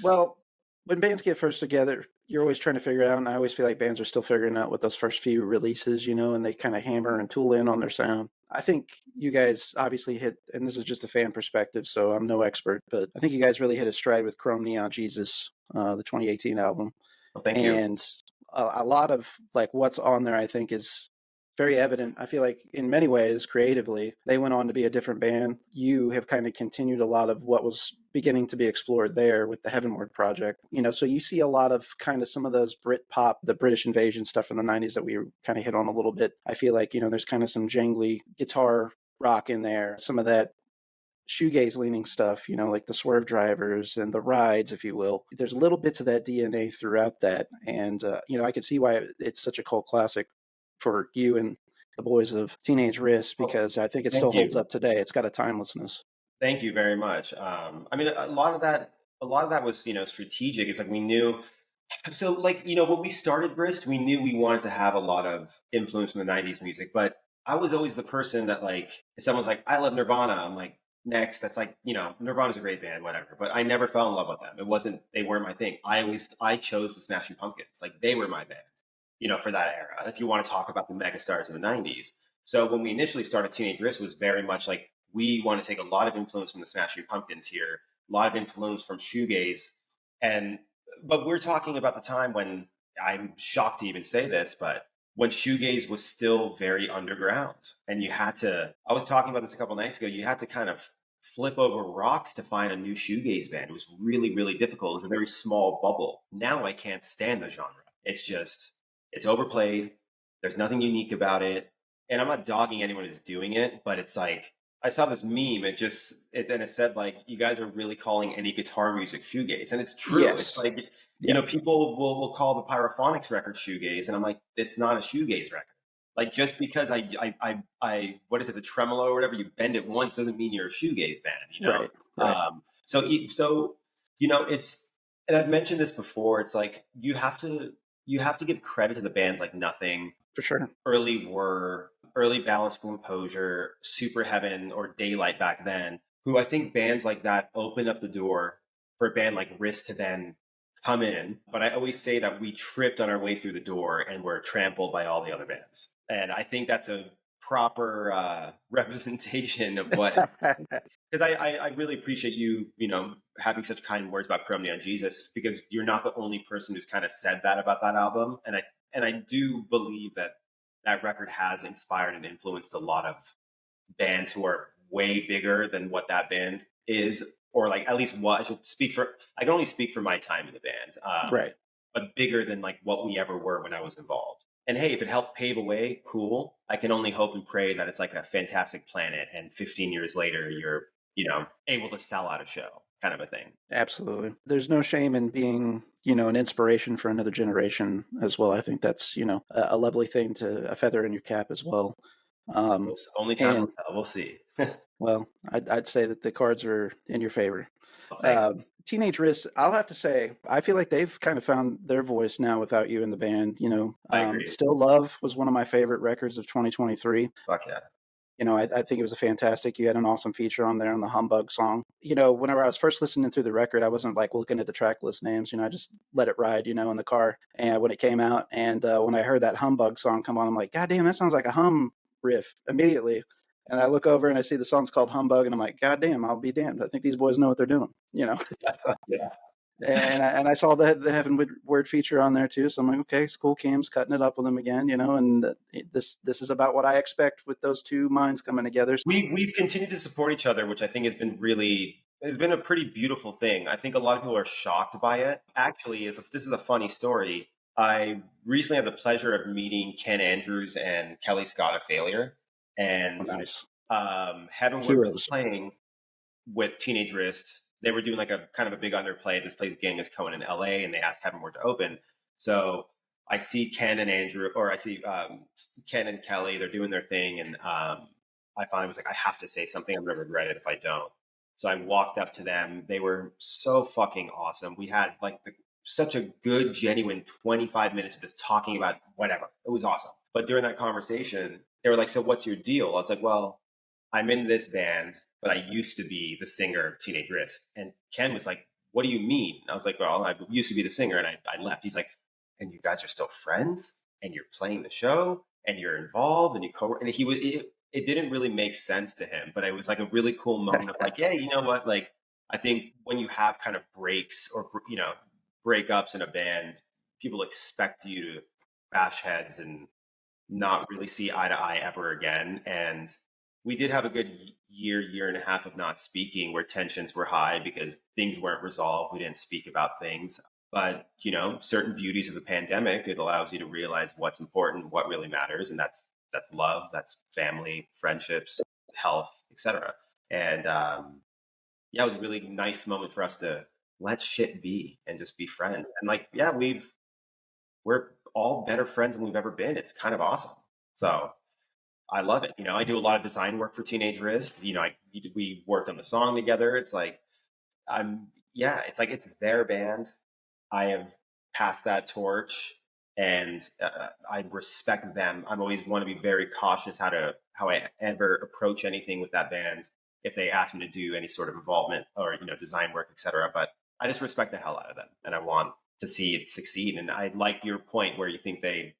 Well, when bands get first together, you're always trying to figure it out, and I always feel like bands are still figuring out with those first few releases, and they kind of hammer and tool in on their sound. I think you guys obviously hit, and this is just a fan perspective, so I'm no expert, but I think you guys really hit a stride with Chrome Neon Jesus, the 2018 album. Well, thank you. And a lot of like what's on there, I think, is very evident. I feel like in many ways, creatively, they went on to be a different band. You have kind of continued a lot of what was beginning to be explored there with the Heavenward project. So you see a lot of kind of some of those Brit pop, the British invasion stuff from the 90s that we kind of hit on a little bit. I feel like, there's kind of some jangly guitar rock in there, some of that shoegaze leaning stuff, like the Swerve Drivers and the Rides, if you will. There's little bits of that DNA throughout that. And, I can see why it's such a cult classic for you and the boys of Teenage Wrist, because I think it still holds up today. It's got a timelessness. Thank you very much. I mean, a lot of that was, strategic. It's like we knew. So like, when we started Brist, we knew we wanted to have a lot of influence from the 90s music, but I was always the person that like, if someone's like, I love Nirvana, I'm like, next. That's like, Nirvana's a great band, whatever. But I never fell in love with them. They weren't my thing. I chose the Smashing Pumpkins. Like they were my band, for that era. If you want to talk about the megastars in the 90s. So when we initially started Teenage Wrist was very much like, we want to take a lot of influence from the Smashing Pumpkins here, a lot of influence from shoegaze. But we're talking about the time when, I'm shocked to even say this, but when shoegaze was still very underground, and I was talking about this a couple nights ago, you had to kind of flip over rocks to find a new shoegaze band. It was really, really difficult. It was a very small bubble. Now I can't stand the genre. It's overplayed. There's nothing unique about it. And I'm not dogging anyone who's doing it, but it's like, I saw this meme. It said like, you guys are really calling any guitar music shoegaze, and it's true. Yes. It's like, people will call the Pyrophonics record shoegaze, and I'm like, it's not a shoegaze record. Like just because I what is it, the tremolo or whatever, you bend it once doesn't mean you're a shoegaze band, Right. So it's, and I've mentioned this before. It's like you have to give credit to the bands like Nothing, For sure. early Balance Composure, Super Heaven, or Daylight back then, who I think bands like that opened up the door for a band like Risk to then come in. But I always say that we tripped on our way through the door and were trampled by all the other bands. And I think that's a proper representation of what, because I really appreciate you, having such kind words about Chrome Neon Jesus, because you're not the only person who's kind of said that about that album. And I do believe that record has inspired and influenced a lot of bands who are way bigger than what that band is, or like at least what I can only speak for my time in the band, Right. but bigger than like what we ever were when I was involved. And hey, if it helped pave a way, cool. I can only hope and pray that it's like a Fantastic Planet, and 15 years later, you're able to sell out a show, kind of a thing. Absolutely. There's no shame in being, an inspiration for another generation as well. I think that's, a lovely thing, a feather in your cap as well. Only time will tell. We'll see. Well, I'd say that the cards are in your favor. Well, thanks. Teenage Wrist, I'll have to say, I feel like they've kind of found their voice now without you in the band. I agree. Still Love was one of my favorite records of 2023. Fuck yeah. I think it was a fantastic. You had an awesome feature on there on the Humbug song. Whenever I was first listening through the record, I wasn't like looking at the track list names. I just let it ride, in the car. And when it came out, and when I heard that Humbug song come on, I'm like, God damn, that sounds like a hum riff immediately. And I look over and I see the song's called Humbug, and I'm like, God damn, I'll be damned. I think these boys know what they're doing. Yeah. And I saw the Heavenward feature on there too, so I'm like, okay, it's cool. Cam's cutting it up with them again, and this is about what I expect with those two minds coming together. We've continued to support each other, which I think has been a pretty beautiful thing. I think a lot of people are shocked by it. Actually, this is a funny story. I recently had the pleasure of meeting Ken Andrews and Kelly Scott of Failure, and Nice. Heavenward was playing with Teenage Wrist. They were doing like a kind of a big underplay. This place Genghis Cohen in LA, and they asked Heavenward to open. So I see Ken and Ken and Kelly. They're doing their thing, and I finally was like, I have to say something. I'm gonna regret it if I don't. So I walked up to them. They were so fucking awesome. We had like such a good, genuine 25 minutes of just talking about whatever. It was awesome. But during that conversation, they were like, "So what's your deal?" I was like, "Well, I'm in this band, but I used to be the singer of Teenage Wrist." And Ken was like, "What do you mean?" And I was like, "Well, I used to be the singer and I left." He's like, "And you guys are still friends and you're playing the show and you're involved and and it didn't really make sense to him, but it was like a really cool moment of like, yeah, you know what? Like, I think when you have kind of breaks or, breakups in a band, people expect you to bash heads and not really see eye to eye ever again. And we did have a good year and a half of not speaking where tensions were high because things weren't resolved. We didn't speak about things. But, certain beauties of the pandemic, it allows you to realize what's important, what really matters. And that's love, that's family, friendships, health, etc. And it was a really nice moment for us to let shit be and just be friends. And like, yeah, we're all better friends than we've ever been. It's kind of awesome. So I love it. I do a lot of design work for Teenage Wrist. We worked on the song together. It's like, it's their band. I have passed that torch and I respect them. I'm always want to be very cautious how I ever approach anything with that band if they ask me to do any sort of involvement or, design work, etc. But I just respect the hell out of them and I want to see it succeed. And I like your point where you think they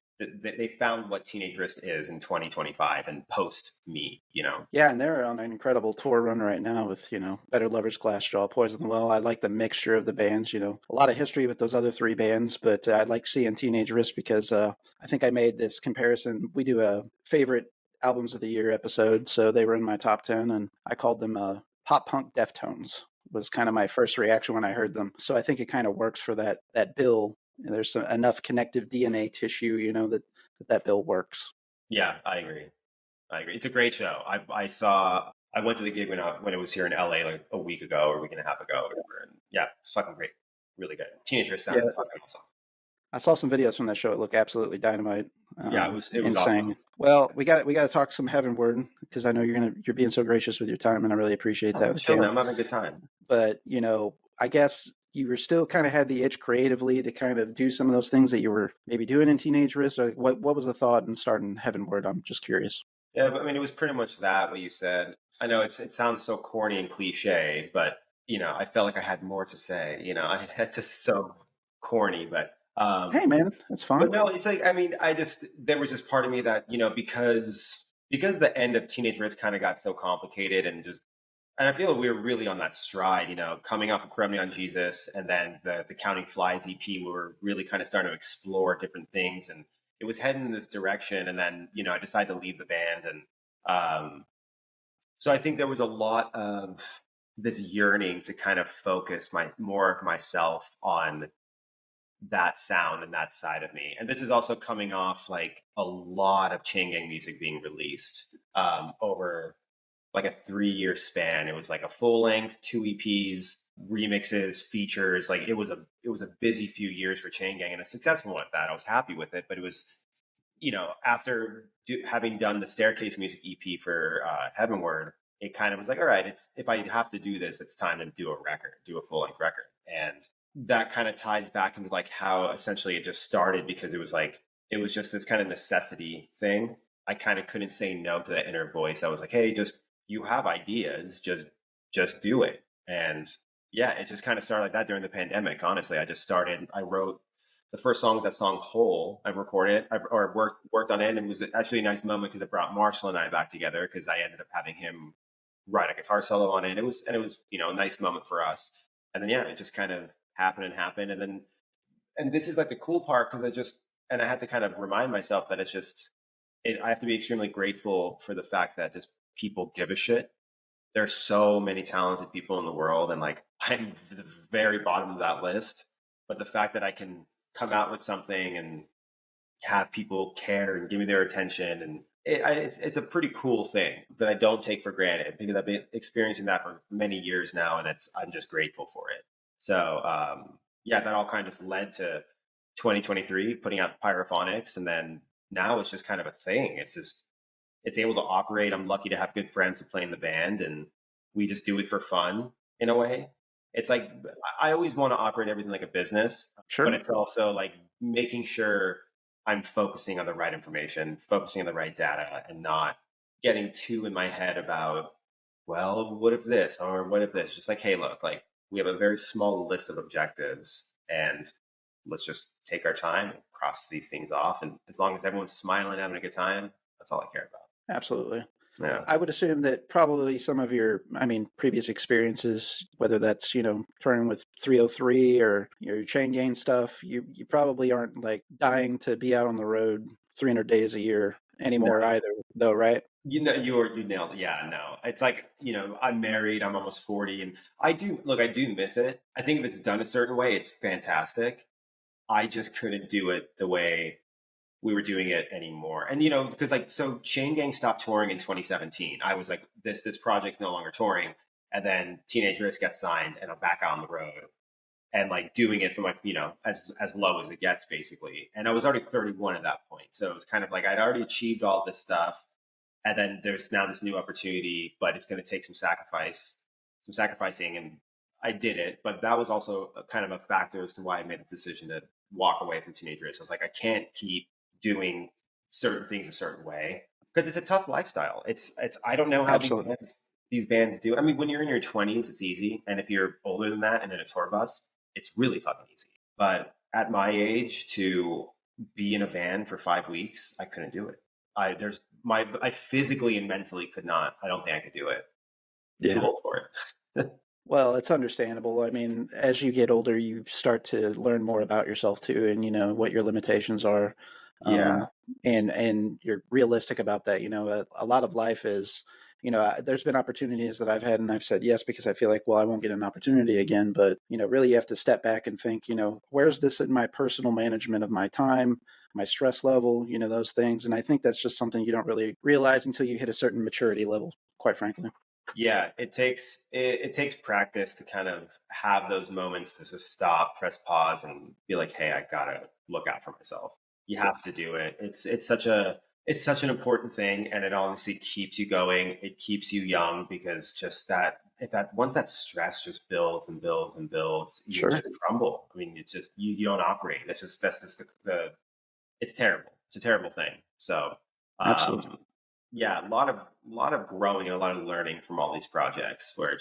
found what Teenage Wrist is in 2025 and post me, Yeah, and they're on an incredible tour run right now with, Better Lovers, Glassjaw, Poison the Well. I like the mixture of the bands, a lot of history with those other three bands, but I like seeing Teenage Wrist because I think I made this comparison. We do a favorite albums of the year episode, so they were in my top 10, and I called them pop punk Deftones was kind of my first reaction when I heard them. So I think it kind of works for that bill. There's enough connective DNA tissue, that bill works. Yeah, I agree. It's a great show. I went to the gig when it was here in LA like a week ago or a week and a half ago or whatever. And yeah, it's fucking great. Really good. Teenage Wrist sounded fucking awesome. I saw some videos from that show. It looked absolutely dynamite. It was insane. awesome. Well, we got to talk some Heavenward because I know you're being so gracious with your time, and I really appreciate that. Chill, I'm having a good time. But I guess you were still kind of had the itch creatively to kind of do some of those things that you were maybe doing in Teenage Wrist. Or what was the thought in starting Heavenward? I'm just curious. Yeah, but I mean, it was pretty much that what you said. I know it sounds so corny and cliche, but I felt like I had more to say. It's just so corny, but hey man, that's fine. But no, it's like there was this part of me that because the end of Teenage Wrist kind of got so complicated and I feel we were really on that stride, coming off of Crummy on Jesus and then the Counting Flies EP, we were really kind of starting to explore different things and it was heading in this direction. And then, I decided to leave the band. And so I think there was a lot of this yearning to kind of focus more of myself on that sound and that side of me. And this is also coming off like a lot of Chain Gang music being released over like a 3-year span. It was like a full length, 2 EPs, remixes, features. Like it was a busy few years for Chain Gang and a successful one at that. I was happy with it, but it was, after having done the Staircase music EP for Heavenward, it kind of was like, all right, if I have to do this, it's time to do a full length record. And that kind of ties back into like how essentially it just started because it was just this kind of necessity thing. I kind of couldn't say no to that inner voice that was like, hey, just you have ideas, just do it. And yeah, it just kind of started like that during the pandemic. Honestly, I wrote the first song was that song Whole. I recorded it, or worked on it, and it was actually a nice moment because it brought Marshall and I back together because I ended up having him write a guitar solo on it. It was a nice moment for us. And then yeah, it just kind of happened and happened, and this is like the cool part because I had to kind of remind myself that I have to be extremely grateful for the fact that just people give a shit. There's so many talented people in the world, and like I'm the very bottom of that list. But the fact that I can come out with something and have people care and give me their attention, and it's a pretty cool thing that I don't take for granted because I've been experiencing that for many years now, and I'm just grateful for it. So yeah, that all kind of led to 2023 putting out Pyrophonics, and then now it's just kind of a thing. It's able to operate. I'm lucky to have good friends who play in the band, and we just do it for fun in a way. It's like I always want to operate everything like a business, but Sure. it's also like making sure I'm focusing on the right information, focusing on the right data, and not getting too in my head about, well, what if this or what if this? Just like, hey, look, like we have a very small list of objectives, and let's just take our time and cross these things off. And as long as everyone's smiling, having a good time, that's all I care about. Absolutely. Yeah. I would assume that probably some of your, previous experiences, whether that's, touring with 303 or your chain gang stuff, you probably aren't like dying to be out on the road 300 days a year No. anymore either, though, right? You nailed it. Yeah, no. It's like, I'm married, I'm almost 40, and I do miss it. I think if it's done a certain way, it's fantastic. I just couldn't do it the way we were doing it anymore. And because so Chain Gang stopped touring in 2017. I was like, this project's no longer touring. And then Teenage Risk gets signed and I'm back out on the road and like doing it from like, as low as it gets basically. And I was already 31 at that point. So it was kind of like I'd already achieved all this stuff. And then there's now this new opportunity, but it's going to take some sacrificing. And I did it, but that was also kind of a factor as to why I made the decision to walk away from Teenage Risk. I was like, I can't keep doing certain things a certain way because it's a tough lifestyle. I don't know how Absolutely. these bands do. I mean, when you're in your 20s, it's easy, and if you're older than that and in a tour bus, it's really fucking easy. But at my age, to be in a van for 5 weeks, I couldn't do it. I physically and mentally could not. I don't think I could do it. Yeah. Too old for it. Well, it's understandable. I mean, as you get older, you start to learn more about yourself too, and what your limitations are. Yeah. And you're realistic about that. A lot of life is, there's been opportunities that I've had and I've said yes because I feel like, well, I won't get an opportunity again. But, really you have to step back and think, where's this in my personal management of my time, my stress level, those things. And I think that's just something you don't really realize until you hit a certain maturity level, quite frankly. Yeah, it takes practice to kind of have those moments to just stop, press pause, and be like, "Hey, I gotta look out for myself." You have to do it. It's such an important thing, and it honestly keeps you going. It keeps you young because just that if that once that stress just builds and builds and builds, you Sure. just crumble. I mean, it's just you don't operate. That's just the it's terrible. It's a terrible thing. So. Absolutely. Yeah, a lot of growing and a lot of learning from all these projects where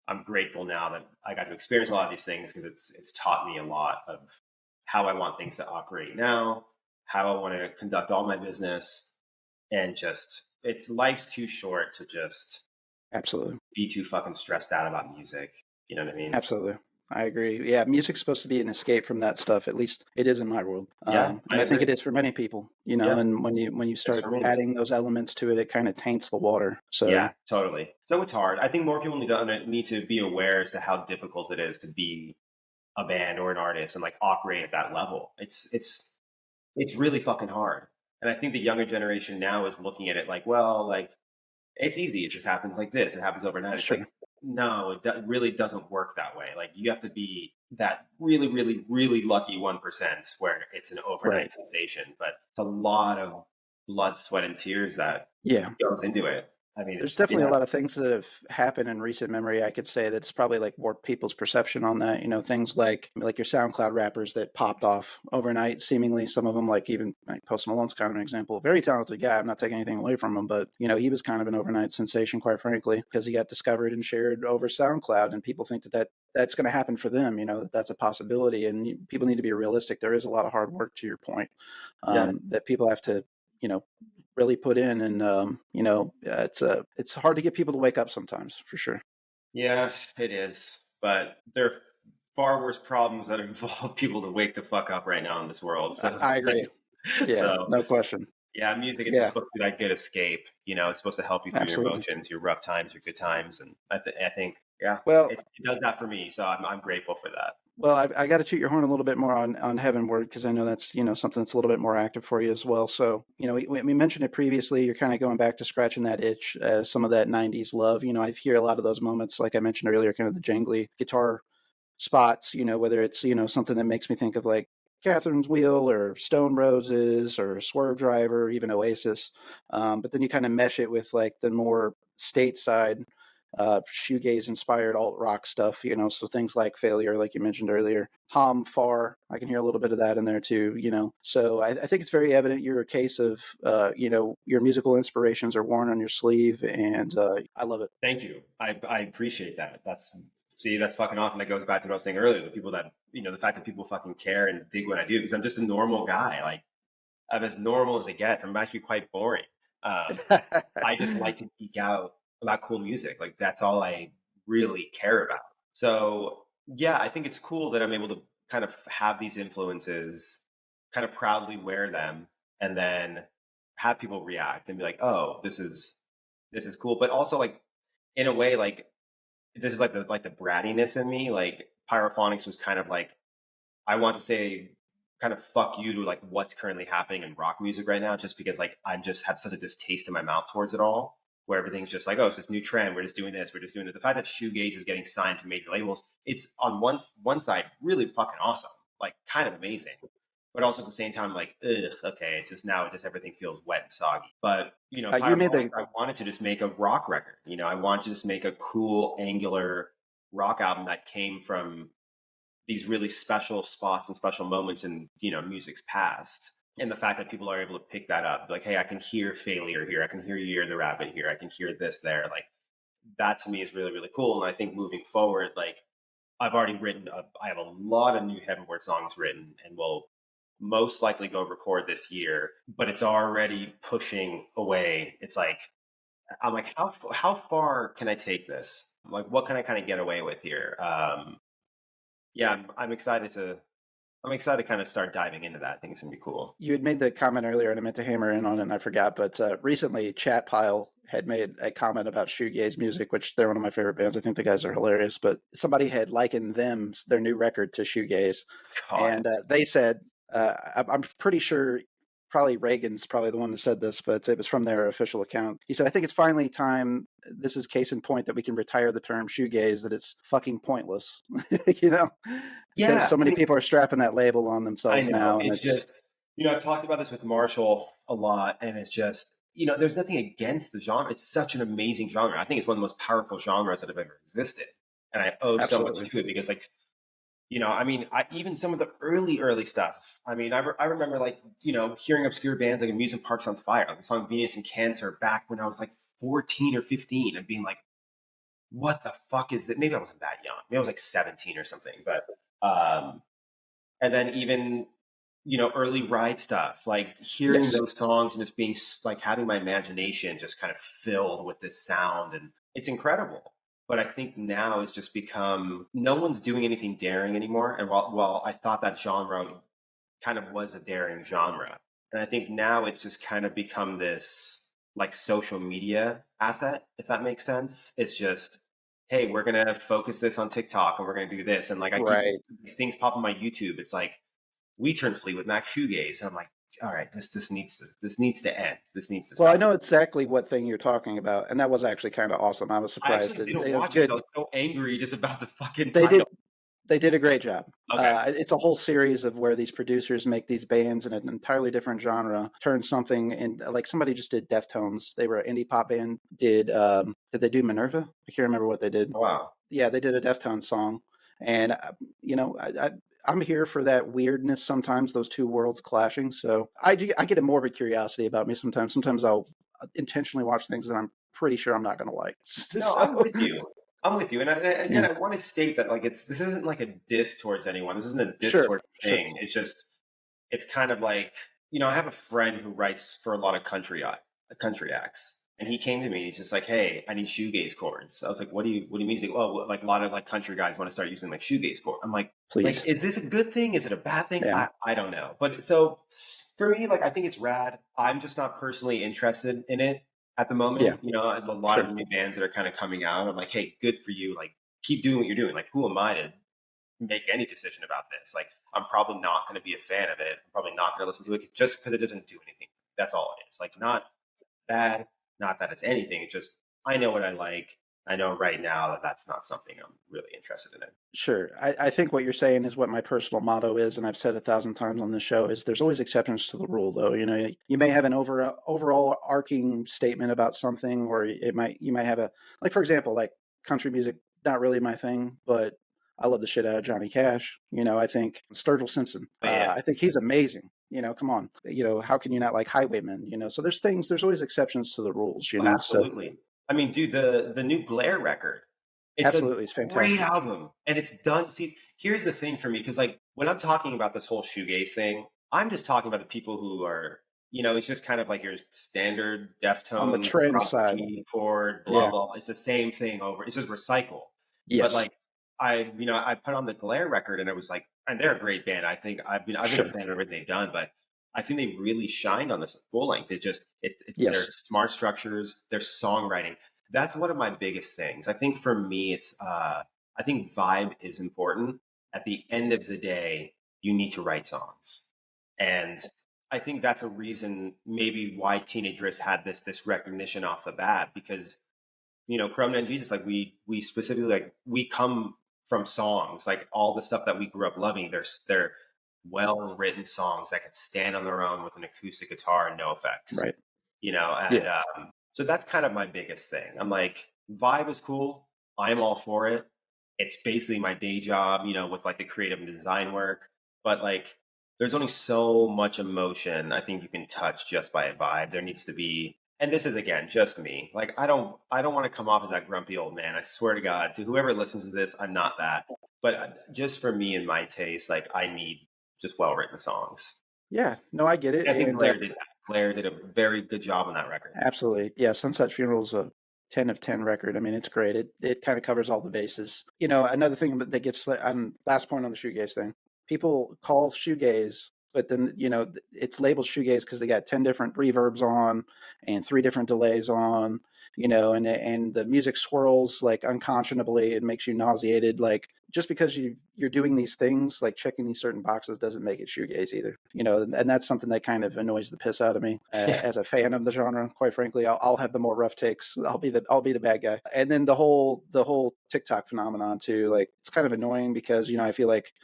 I'm grateful now that I got to experience a lot of these things because it's taught me a lot of how I want things to operate now, how I want to conduct all my business, and just life's too short to just Absolutely. be too fucking stressed out about music. You know what I mean? Absolutely. I agree. Yeah, music's supposed to be an escape from that stuff. At least it is in my world, Yeah, I and I think agree. it is for many people. Yeah, And when you it's start for me. adding those elements to it, it kind of taints the water. Yeah, So totally. So it's hard. I think more people need to be aware as to how difficult it is to be a band or an artist and like operate at that level. It's really fucking hard. And I think the younger generation now is looking at it like, well, like it's easy. It just happens like this. It happens overnight. It's like, sure, no, it really doesn't work that way. Like you have to be that really, really, really lucky 1% where it's an right? overnight sensation. But it's a lot of blood, sweat, and tears that Yeah, goes into it. I mean, There's it's definitely a yeah, lot of things that have happened in recent memory. I could say that's probably like more people's perception on that. Things like your SoundCloud rappers that popped off overnight. Seemingly, some of them, like even like Post Malone's kind of an example. Very talented guy. I'm not taking anything away from him, but he was kind of an overnight sensation, quite frankly, because he got discovered and shared over SoundCloud, and people think that's going to happen for them. That's a possibility, and people need to be realistic. There is a lot of hard work, to your point, yeah, that people have to you know really put in, and it's hard to get people to wake up sometimes, for sure. yeah, it is. But there are far worse problems that involve people to wake the fuck up right now in this world. So, I agree. Yeah, so no question. yeah, music is just Yeah, supposed to be that good escape. It's supposed to help you through your absolutely. emotions, your rough times, your good times, and I think yeah, Well, it does that for me. So I'm grateful for that. I got to toot your horn a little bit more on Heavenward, because I know that's something that's a little bit more active for you as well. So we mentioned it previously. You're kind of going back to scratching that itch, some of that '90s love. I hear a lot of those moments, like I mentioned earlier, kind of the jangly guitar spots, whether it's, something that makes me think of like Catherine's Wheel or Stone Roses or Swerve Driver, even Oasis. But then you kind of mesh it with like the more stateside, shoegaze inspired alt rock stuff, so things like Failure, like you mentioned earlier, Far, I can hear a little bit of that in there too. So I think it's very evident you're a case of, your musical inspirations are worn on your sleeve, and I love it. Thank you. I appreciate that. That's fucking awesome. That goes back to what I was saying earlier. The people that the fact that people fucking care and dig what I do because I'm just a normal guy. Like I'm as normal as it gets. I'm actually quite boring. Um, I just like to geek out about cool music. Like that's all I really care about. So yeah, I think it's cool that I'm able to kind of have these influences, kind of proudly wear them, and then have people react and be like, "Oh, this is cool." But also like in a way, like this is like the brattiness in me. Like pyrophonics was kind of like I want to say kind of fuck you to like what's currently happening in rock music right now, just because like I'm just had such a distaste in my mouth towards it all, where everything's just like, oh, it's this new trend. We're just doing this. We're just doing it. The fact that shoegaze is getting signed to major labels, it's on one side really fucking awesome, like kind of amazing, but also at the same time like, ugh, okay, it's just now it just everything feels wet and soggy. But You made pyrophonics, the I wanted to just make a rock record. I wanted to just make a cool angular rock album that came from these really special spots and special moments in music's past, and the fact that people are able to pick that up, like, hey, I can hear Failure here, I can hear Year the Rabbit here, I can hear this there, like that to me is really really cool. And I think moving forward, like I've already I have a lot of new Heavenward songs written and will most likely go record this year, but it's already pushing away. It's like I'm like, how far can I take this? Like what can I kind of get away with here? Yeah, I'm excited to kind of start diving into that. I think it's gonna be cool. You had made the comment earlier, and I meant to hammer in on it, and I forgot. But recently, Chat Pile had made a comment about shoegaze music, which they're one of my favorite bands. I think the guys are hilarious. But somebody had likened their new record to shoegaze, God, and they said, I'm pretty sure, probably Reagan's probably the one that said this, but it was from their official account. He said, "I think it's finally time. This is case in point that we can retire the term shoegaze. That it's fucking pointless." you know, because yeah, so many people are strapping that label on I themselves know. now, and It's it's just I've talked about this with Marshall a lot, and it's just there's nothing against the genre. It's such an amazing genre. I think it's one of the most powerful genres that have ever existed, and I owe so much absolutely. to it because like I mean, even some of the early stuff. I mean, I remember like hearing obscure bands like Amusement Parks on Fire, like the song Venus and Cancer, back when I was like 14 or 15, and being like, what the fuck is that? Maybe I wasn't that young. Maybe I was like 17 or something. But um, and then even early ride stuff, like hearing Yes. those songs and just being like having my imagination just kind of filled with this sound, and it's incredible. But I think now it's just become no one's doing anything daring anymore. And while I thought that genre kind of was a daring genre, and I think now it's just kind of become this like social media asset, if that makes sense. It's just, hey, we're gonna focus this on TikTok and we're gonna do this. And like I keep Right. these things pop on my YouTube. It's like We Turn Fleet with Max Shoegaze. And I'm like, all right, this needs to end. This needs to Well, I stop. know exactly what thing you're talking about, and that was actually kind of awesome. I was I surprised. actually It, didn't it was watch it because I good. was so angry just about the fucking They did. title. They did a great job. Okay. It's a whole series of where these producers make these bands in an entirely different genre, turn something in, like somebody just did Deftones. They were an indie pop band. Did they do Minerva? I can't remember what they did. Oh, wow. Yeah, they did a Deftones song, and you know, I'm here for that weirdness sometimes, those two worlds clashing. So I get a morbid curiosity about me sometimes. Sometimes I'll intentionally watch things that I'm pretty sure I'm not going to like. No, I'm So with you. I'm with you. And again, yeah, I want to state that like this isn't like a diss towards anyone. This isn't a diss sure, towards sure, thing. It's just it's kind of like, I have a friend who writes for a lot of country acts. And he came to me and he's just like, "Hey, I need shoegaze chords." I was like, what do you mean?" He's like, "Oh, well, like a lot of like country guys want to start using like shoegaze chord." I'm like, please. is this a good thing? Is it a bad thing? Yeah, I don't know. But so for me, like I think it's rad. I'm just not personally interested in it at the yeah, moment. A lot of sure, new bands that are kind of coming out. I'm like, hey, good for you. Like, keep doing what you're doing. Like, who am I to make any decision about this? Like, I'm probably not going to be a fan of it. I'm probably not going to listen to it just because it doesn't do anything. That's all it is. Like, not bad, not that it's anything. It's just I know what I like. I know right now that that's not something I'm really interested in. sure. I think what you're saying is what my personal motto is, and I've said 1,000 times on this show, is there's always exceptions to the rule, though. You know, you may have an overall arcing statement about something, or you might have a, like, for example, like country music, not really my thing, but I love the shit out of Johnny Cash. You know, I think Sturgill Simpson. But yeah, I think he's amazing. You know, come on. You know, how can you not like Highwaymen? You know, so there's always exceptions to the rules. You oh, know, so absolutely. I mean, dude, the new Glare record, it's a absolutely, it's great fantastic. album, and it's done. See, here's the thing for me, because like when I'm talking about this whole shoegaze thing, I'm just talking about the people who are, it's just kind of like your standard On the Deftones, trend drop side, key chord, blah yeah, blah. It's the same thing over. It's just recycle. But yes, like I put on the Glare record, and it was like, and they're a great band. I think I've been a sure. fan of everything they've done, but I think they really shined on this full length. Their Yes. smart structures, their songwriting. That's one of my biggest things. I think for me, I think vibe is important. At the end of the day, you need to write songs, and I think that's a reason maybe why Teenage Wrist had this recognition off the bat, because Corona and Jesus, like we specifically, like we come from songs, like all the stuff that we grew up loving. They're well written songs that could stand on their own with an acoustic guitar and no effects. Right. And Yeah. so that's kind of my biggest thing. I'm like, vibe is cool. I'm all for it. It's basically my day job, with like the creative and design work. But like, there's only so much emotion I think you can touch just by a vibe. There needs to be, and this is again just me. Like, I don't want to come off as that grumpy old man. I swear to God, to whoever listens to this, I'm not that. But just for me and my taste, like I need just well written songs. Yeah. No, I get it. I think And Blair did that. Blair did a very good job on that record. absolutely. Yeah. Sunset Funeral's a 10 of 10 record. I mean, it's great. It kind of covers all the bases. You know, another thing that gets, on last point on the shoegaze thing, people call shoegaze, but then, it's labeled shoegaze because they got 10 different reverbs on and 3 different delays on, and the music swirls like unconscionably. It makes you nauseated. Like, just because you're doing these things, like checking these certain boxes, doesn't make it shoegaze either. And that's something that kind of annoys the piss out of me Yeah. as a fan of the genre. Quite frankly, I'll have the more rough takes. I'll be the bad guy. And then the whole TikTok phenomenon too. Like, it's kind of annoying because I feel like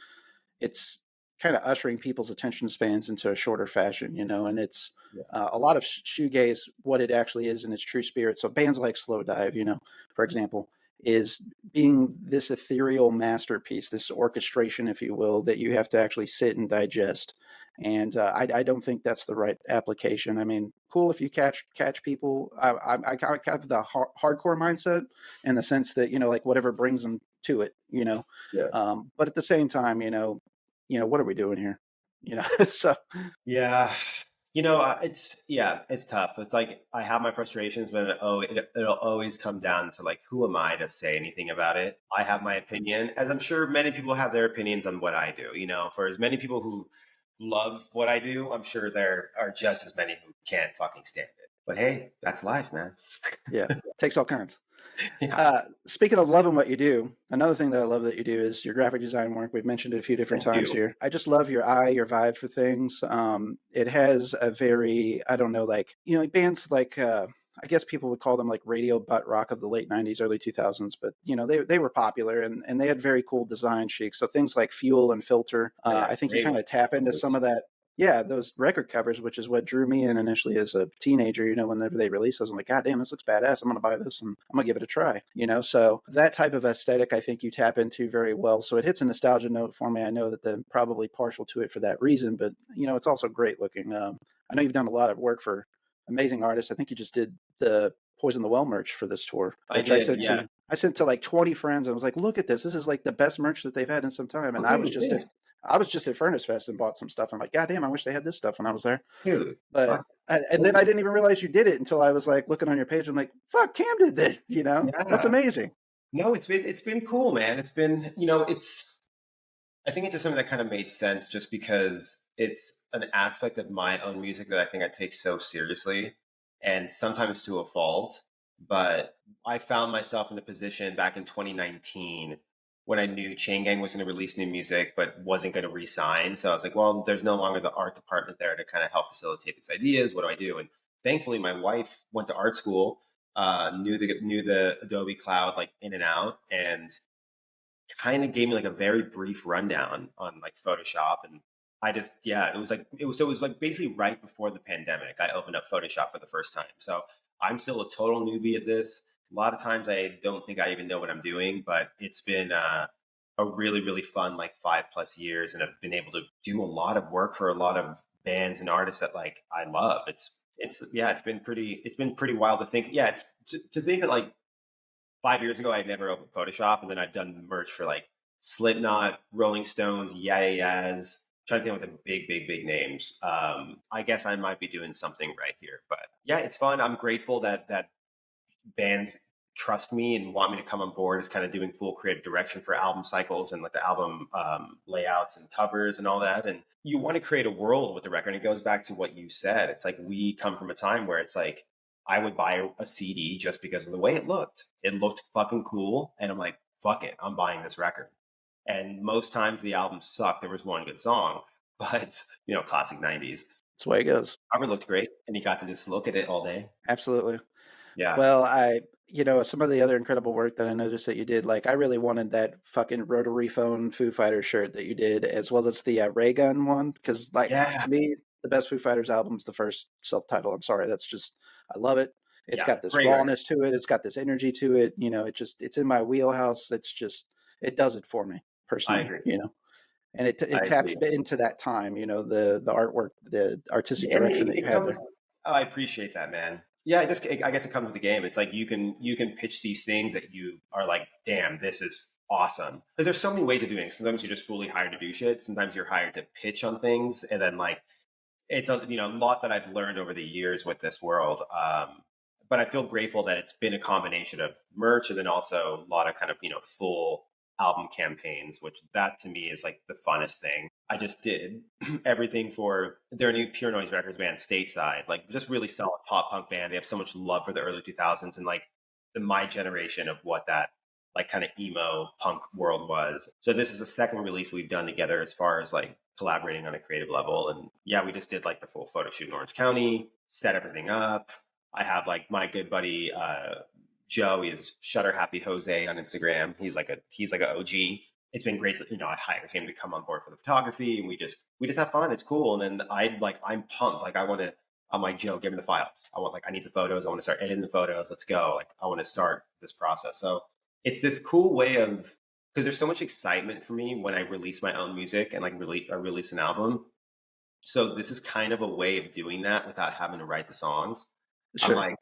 it's kind of ushering people's attention spans into a shorter fashion, and it's a lot of shoegaze, what it actually is in its true spirit. So bands like Slow Dive, for example, is being this ethereal masterpiece, this orchestration, if you will, that you have to actually sit and digest. And I don't think that's the right application. I mean, cool if you catch people. I have the hardcore mindset in the sense that like whatever brings them to it. Yeah. But at the same time, what are we doing here? So Yeah. It's tough. It's like I have my frustrations, but it'll always come down to like, who am I to say anything about it? I have my opinion, as I'm sure many people have their opinions on what I do. For as many people who love what I do, I'm sure there are just as many who can't fucking stand it. But hey, that's life, man. yeah, takes all kinds. Yeah. Speaking of loving what you do, another thing that I love that you do is your graphic design work. We've mentioned it a few different Thank times you. here. I just love your eye, your vibe for things. It has a very, I don't know, like, like bands like I guess people would call them like radio butt rock of the late 90s, early 2000s, but they were popular, and they had very cool design chic. So things like Fuel and Filter, Oh, yeah, I think you great kind one. of tap into some of that. Yeah, those record covers, which is what drew me in initially as a teenager. Whenever they released those, I'm like, God damn, this looks badass. I'm going to buy this and I'm going to give it a try. So that type of aesthetic, I think you tap into very well. So it hits a nostalgia note for me. I know that I'm probably partial to it for that reason, but it's also great looking. I know you've done a lot of work for amazing artists. I think you just did the Poison the Well merch for this tour, I which I did, sent yeah. to like 20 friends. And I was like, look at this. This is like the best merch that they've had in some time. And Oh, dude, yeah. I was just at Furnace Fest and bought some stuff. I'm like, God damn, I wish they had this stuff when I was there. Dude, But fuck. and then I didn't even realize you did it until I was like looking on your page. I'm like, fuck, Cam did this. That's Yeah. amazing. No, it's been cool, man. It's been, I think it's just something that kind of made sense just because it's an aspect of my own music that I think I take so seriously and sometimes to a fault. But I found myself in the position back in 2019 when I knew Chain Gang was going to release new music but wasn't going to re-sign. So I was like, well, there's no longer the art department there to kind of help facilitate these ideas. What do I do? And thankfully, my wife went to art school, knew the Adobe Cloud like in and out, and kind of gave me like a very brief rundown on like Photoshop. And I just, yeah, it was like basically right before the pandemic I opened up Photoshop for the first time. So I'm still a total newbie at this. A lot of times I don't think I even know what I'm doing, but it's been a really, really fun like 5+ years, and I've been able to do a lot of work for a lot of bands and artists that like I love. It's been pretty wild to think. Yeah, it's to think that like 5 years ago, I'd never opened Photoshop, and then I've done merch for like Slipknot, Rolling Stones, Yeah Yeah Yeahs. Trying to think of like the big, big, big names. I guess I might be doing something right here, but yeah, it's fun. I'm grateful that bands trust me and want me to come on board as kind of doing full creative direction for album cycles and like the album layouts and covers and all that. And you want to create a world with the record. And it goes back to what you said. It's like we come from a time where it's like I would buy a CD just because of the way it looked. It looked fucking cool. And I'm like, fuck it, I'm buying this record. And most times the album sucked. There was one good song, but classic 90s. That's the way it goes. Cover looked great. And you got to just look at it all day. Absolutely. Yeah. Well, some of the other incredible work that I noticed that you did, like I really wanted that fucking rotary phone Foo Fighters shirt that you did, as well as the Ray Gun one, because like Yeah. to me, the best Foo Fighters album is the first self-title. I'm sorry, that's just I love it. It's Yeah. got this Great record. rawness to it. It's got this energy to it. It's in my wheelhouse. It does it for me I personally. agree. And I it taps agree. into that time. The artwork, the artistic And direction that you it had comes. there. Oh, I appreciate that, man. Yeah, I guess it comes with the game. It's like you can pitch these things that you are like, damn, this is awesome. Because there's so many ways of doing it. Sometimes you're just fully hired to do shit. Sometimes you're hired to pitch on things, and then like it's a lot that I've learned over the years with this world. But I feel grateful that it's been a combination of merch and then also a lot of kind of full album campaigns, which that to me is like the funnest thing. I just did everything for their new Pure Noise Records band, Stateside, like just really solid pop punk band. They have so much love for the early 2000s and like my generation of what that like kind of emo punk world was. So this is the second release we've done together as far as like collaborating on a creative level. And yeah, we just did like the full photo shoot in Orange County, set everything up. I have like my good buddy Joe, he's Shutter Happy Jose on Instagram. He's like an OG. It's been great. I hired him to come on board for the photography, and we just have fun. It's cool. And then I'm pumped. Like I'm like, Joe, give me the files. I need the photos. I want to start editing the photos. Let's go. Like I want to start this process. So it's this cool way of, because there's so much excitement for me when I release my own music and like release an album. So this is kind of a way of doing that without having to write the songs. I'm Sure. like,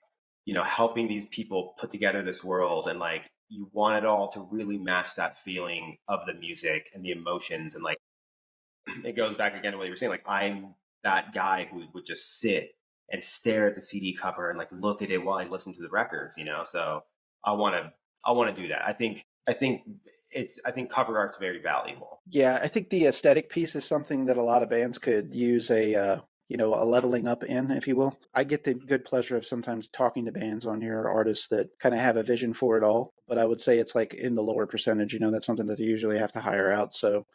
helping these people put together this world, and like you want it all to really match that feeling of the music and the emotions. And like it goes back again to what you were saying. Like I'm that guy who would just sit and stare at the CD cover and like look at it while I listen to the records, So I want to do that. I think cover art's very valuable. Yeah, I think the aesthetic piece is something that a lot of bands could use a leveling up in, if you will. I get the good pleasure of sometimes talking to bands on here, artists that kind of have a vision for it all, but I would say it's like in the lower percentage. That's something that they usually have to hire out. So,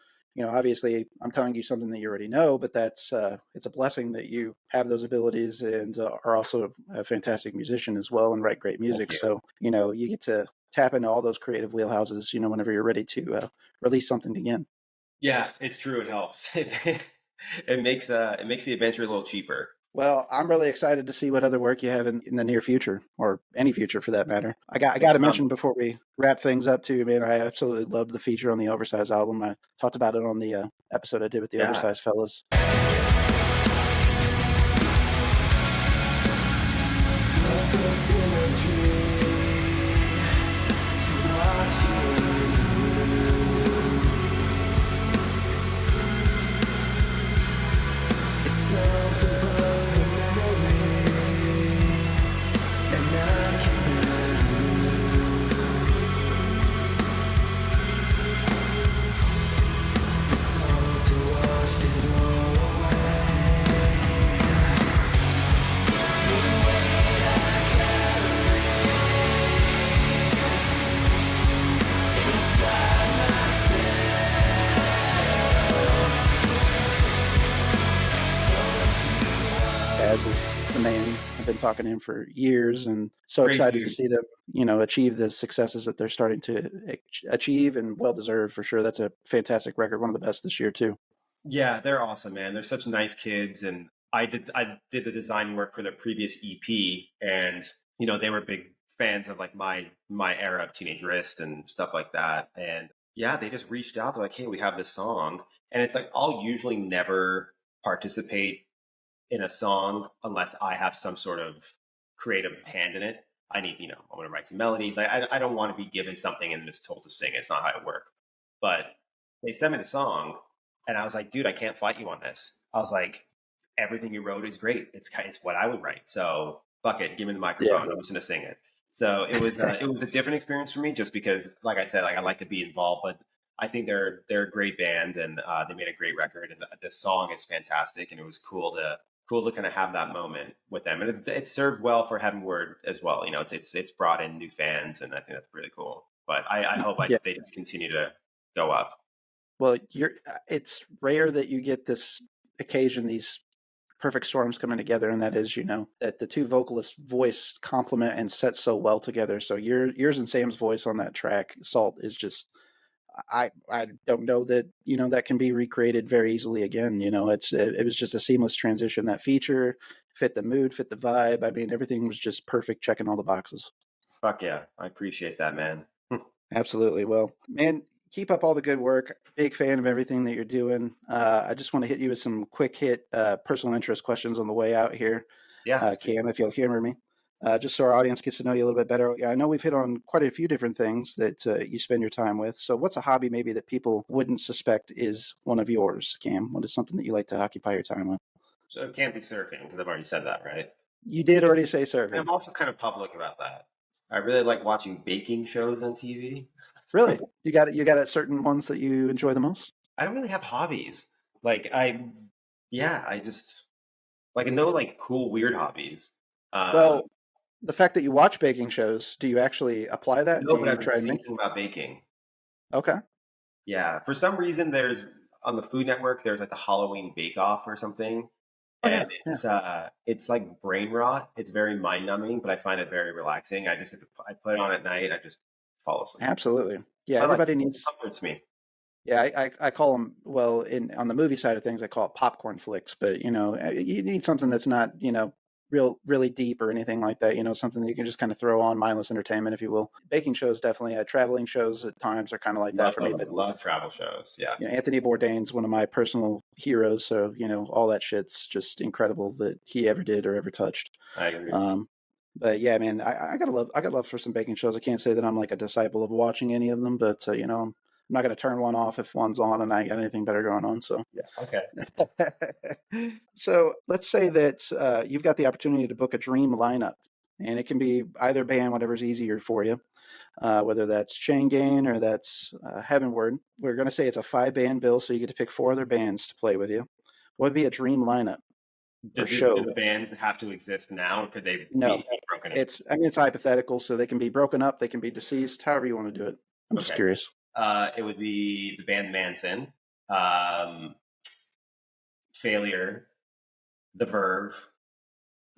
obviously I'm telling you something that you already know, but that's it's a blessing that you have those abilities and are also a fantastic musician as well and write great Thank music. you. So, you get to tap into all those creative wheelhouses, whenever you're ready to release something again. Yeah, it's true. It helps. It makes the adventure a little cheaper. Well, I'm really excited to see what other work you have in the near future, or any future for that matter. I got to mention before we wrap things up too, man. I absolutely loved the feature on the Oversize album. I talked about it on the episode I did with the Yeah. Oversize fellas. As is the man. I've been talking to him for years, and so Great excited to dude. see them, achieve the successes that they're starting to achieve, and well deserved for sure. That's a fantastic record, one of the best this year too. Yeah, they're awesome, man. They're such nice kids, and I did the design work for their previous EP, and they were big fans of like my era of Teenage Wrist and stuff like that. And yeah, they just reached out. They're like, "Hey, we have this song," and it's like I'll usually never participate in a song unless I have some sort of creative hand in it. I need, I want to write some melodies. I don't want to be given something and just told to sing. It's not how it works. But they sent me the song, and I was like, dude, I can't fight you on this. I was like, everything you wrote is great. It's what I would write. So fuck it, give me the Yeah. microphone. I'm just gonna sing it. So it was a different experience for me, just because, like I said, like I like to be involved, but I think they're a great band, and they made a great record, and the song is fantastic, and it was cool to kind of have that moment with them, and it's served well for Heavenward as well. It's brought in new fans, and I think that's really cool. But I hope Yeah. they just continue to go up. Well, it's rare that you get this occasion, these perfect storms coming together, and that is, that the two vocalists' voice complement and set so well together. So yours and Sam's voice on that track, Salt, is just I don't know that that can be recreated very easily again. It was just a seamless transition. That feature fit the mood, fit the vibe. I mean, everything was just perfect, checking all the boxes. Fuck yeah, I appreciate that, man. Absolutely. Well, man, keep up all the good work. Big fan of everything that you're doing. I just want to hit you with some quick hit personal interest questions on the way out here, Yeah, Cam, if you'll humor me. Just so our audience gets to know you a little bit better. I know we've hit on quite a few different things that you spend your time with. So what's a hobby maybe that people wouldn't suspect is one of yours, Cam? What is something that you like to occupy your time with? so it can't be surfing because I've already said that, right? You did already say And surfing. I'm also kind of public about that. I really like watching baking shows on TV. Really? You got certain ones that you enjoy the most? I don't really have hobbies. Like yeah, I just like no like cool weird hobbies. Um, Well, the fact that you watch baking shows, do you actually apply that? Do no, but you I've been try and make? thinking about baking. Okay. Yeah, for some reason there's on the Food Network there's like the Halloween Bake Off or something, Oh yeah, and yeah. it's like brain rot. It's very mind numbing, but I find it very relaxing. I just get to, I put it on at night. I just fall asleep. Absolutely. Yeah, So I like everybody it. It needs. comforts me. Yeah, I call them, well, in on the movie side of things, I call it popcorn flicks. But you need something that's not really deep or anything like that. Something that you can just kind of throw on, mindless entertainment, if you will. Baking shows definitely. Traveling shows at times are kind of like that for me. But Love travel shows. Yeah. Anthony Bourdain's one of my personal heroes. So all that shit's just incredible that he ever did or ever touched. I agree. But yeah, man, I got love for some baking shows. I can't say that I'm like a disciple of watching any of them, but I'm not going to turn one off if one's on and I got anything better going on. So, Yeah. Okay. so let's say that you've got the opportunity to book a dream lineup, and it can be either band, whatever's easier for you, whether that's Chain Gang or that's Heavenward. We're going to say it's a 5-band bill, so you get to pick 4 other bands to play with you. What would be a dream lineup or Do show? the band have to exist now, or could they No, be broken up? it's hypothetical, so they can be broken up, they can be deceased, however you want to do it. I'm just Okay. curious. It would be the band Manson. Um, Failure, The Verve.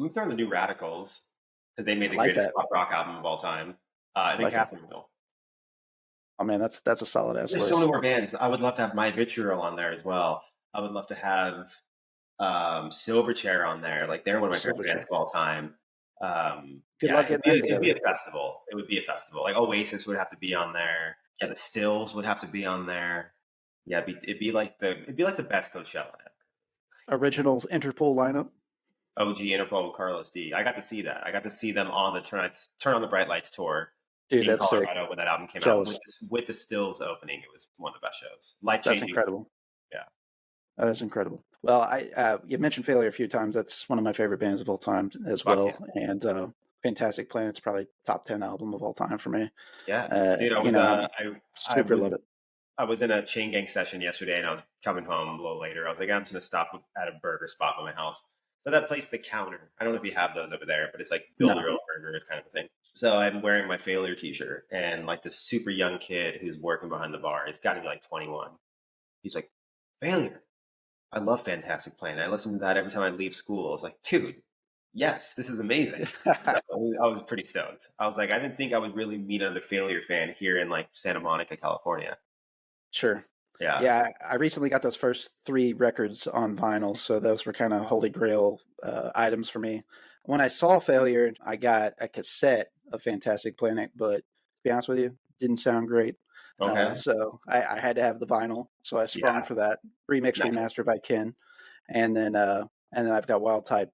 I'm throwing the New Radicals because they made I the like greatest that. pop rock album of all time. I And then like it. Catherine Wheel. Oh man, that's a solid ass There's so many list. more bands. I would love to have My Vitriol on there as well. I would love to have Silverchair on there. Like they're one of my favorite bands Silverchair. of all time. Good Yeah, luck getting them it'd be together. a festival. It would be a festival. Like Oasis would have to be on there. Yeah, the Stills would have to be on there. Yeah, it'd be like the best Coachella. Original Interpol lineup. OG Interpol with Carlos D. I got to see that. I got to see them on the Turn on the Bright Lights tour Dude, in that's sick. Colorado when that album came out. Jealous. With the Stills opening, it was one of the best shows. Life That's changing. incredible. Yeah. That is incredible. Well, you mentioned Failure a few times. That's one of my favorite bands of all time as Fuck well. yeah. And Fantastic Planet's probably top 10 album of all time for me. Yeah. Dude, I I super was love it. I was in a chain gang session yesterday and I was coming home a little later. I was like, I'm just gonna stop at a burger spot by my house. So that place, The Counter. I don't know if you have those over there, but it's like build No. your own burgers kind of a thing. So I'm wearing my Failure t-shirt and like this super young kid who's working behind the bar. He's got to be like 21. He's like, Failure. I love Fantastic Planet. I listen to that every time I leave school. I was like, dude, yes, this is amazing. I was pretty stoked. I was like, I didn't think I would really meet another Failure fan here in like Santa Monica, California. Sure. Yeah. Yeah, I recently got those first 3 records on vinyl, so those were kind of holy grail items for me. When I saw Failure, I got a cassette of Fantastic Planet, but to be honest with you, didn't sound great. Okay. So I had to have the vinyl, so I sprung Yeah. for that remix Nice. remaster by Ken, and then I've got Wild Type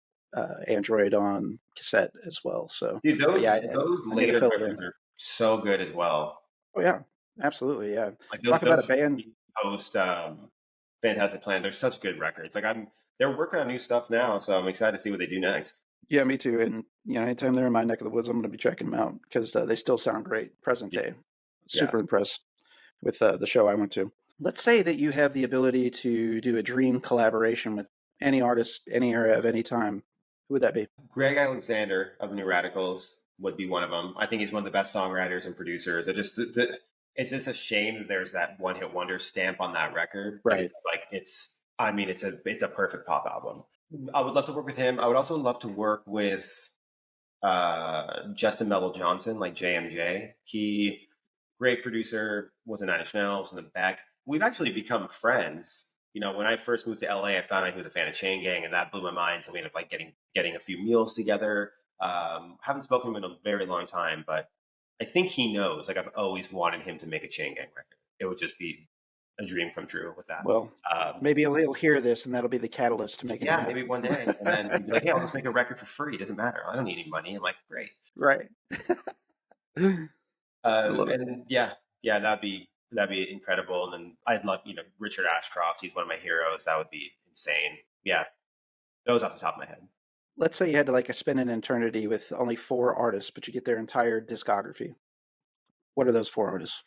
Android on cassette as well. So, Dude, but yeah, those I need to later fill it in. records are so good as well. Oh yeah, absolutely, yeah. Like Talk about a those band. post Fantastic Planet, they're such good records. Like they're working on new stuff now, so I'm excited to see what they do next. Yeah, me too. And anytime they're in my neck of the woods, I'm going to be checking them out because they still sound great. Present Yeah. day, Yeah. super impressed with the show I went to. Let's say that you have the ability to do a dream collaboration with any artist, any era of any time. Who would that be? Greg Alexander of the New Radicals would be one of them. I think he's one of the best songwriters and producers. It's just a shame that there's that one hit wonder stamp on that record. But Right. it's a perfect pop album. I would love to work with him. I would also love to work with Justin Melville Johnson, like JMJ. He great producer, was in Nine Inch Nails and the Beck. We've actually become friends. When I first moved to LA, I found out he was a fan of Chain Gang, and that blew my mind. So we ended up like getting a few meals together. Haven't spoken to him in a very long time, but I think he knows. Like I've always wanted him to make a Chain Gang record. It would just be a dream come true with that. Well, maybe he'll hear this, and that'll be the catalyst to make it. Yeah, maybe one day, and then he'd be like, "Yeah, I'll just make a record for free. It doesn't matter. I don't need any money." I'm like, "Great." Right. And yeah, that'd be incredible. And then I'd love, Richard Ashcroft. He's one of my heroes. That would be insane. Yeah, those off the top of my head. Let's say you had to spend an eternity with only 4 artists, but you get their entire discography. What are those 4 artists,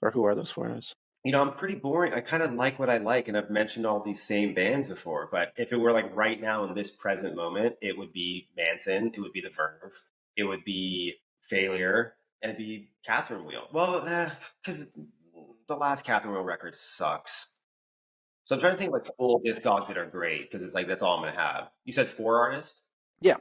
or who are those 4 artists? I'm pretty boring. I kind of like what I like, and I've mentioned all these same bands before. But if it were like right now in this present moment, it would be Manson. It would be The Verve. It would be Failure. And it'd be Catherine Wheel. Well, because the last Catherine Wheel record sucks. So I'm trying to think like full discogs that are great because it's like that's all I'm gonna have. You said 4 artists? Yeah.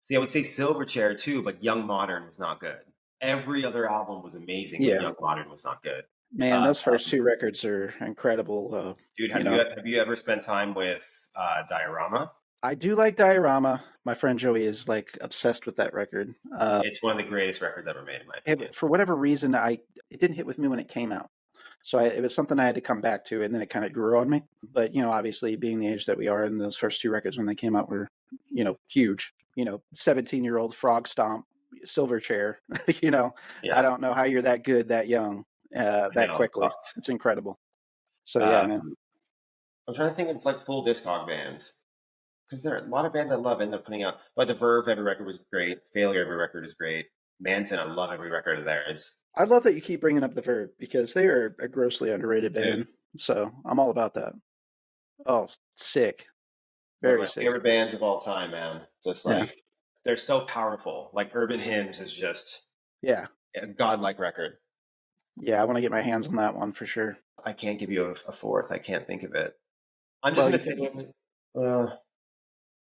See, I would say Silverchair too, but Young Modern was not good. Every other album was amazing, Yeah. but Young Modern was not good. Man, those first 2 records are incredible. Dude, have you ever spent time with Diorama? I do like Diorama. My friend Joey is obsessed with that record. It's one of the greatest records ever made, in my opinion. For whatever reason, it didn't hit with me when it came out. So it was something I had to come back to, and then it kind of grew on me. But, obviously being the age that we are, and those first 2 records when they came out were, huge. 17-year-old Frog Stomp, Silverchair, Yeah. I don't know how you're that good, that young, that quickly. It's incredible. So, yeah, man. I'm trying to think of full discog bands. Because there are a lot of bands I love end up putting out. But The Verve, every record was great. Failure, every record is great. Manson, I love every record of theirs. I love that you keep bringing up The Verve because they are a grossly underrated band. So I'm all about that. Oh, sick. Very sick. Favorite bands of all time, man. Just they're so powerful. Like Urban Hymns is just a godlike record. Yeah, I want to get my hands on that one for sure. I can't give you a fourth. I can't think of it. I'm just Well, gonna say,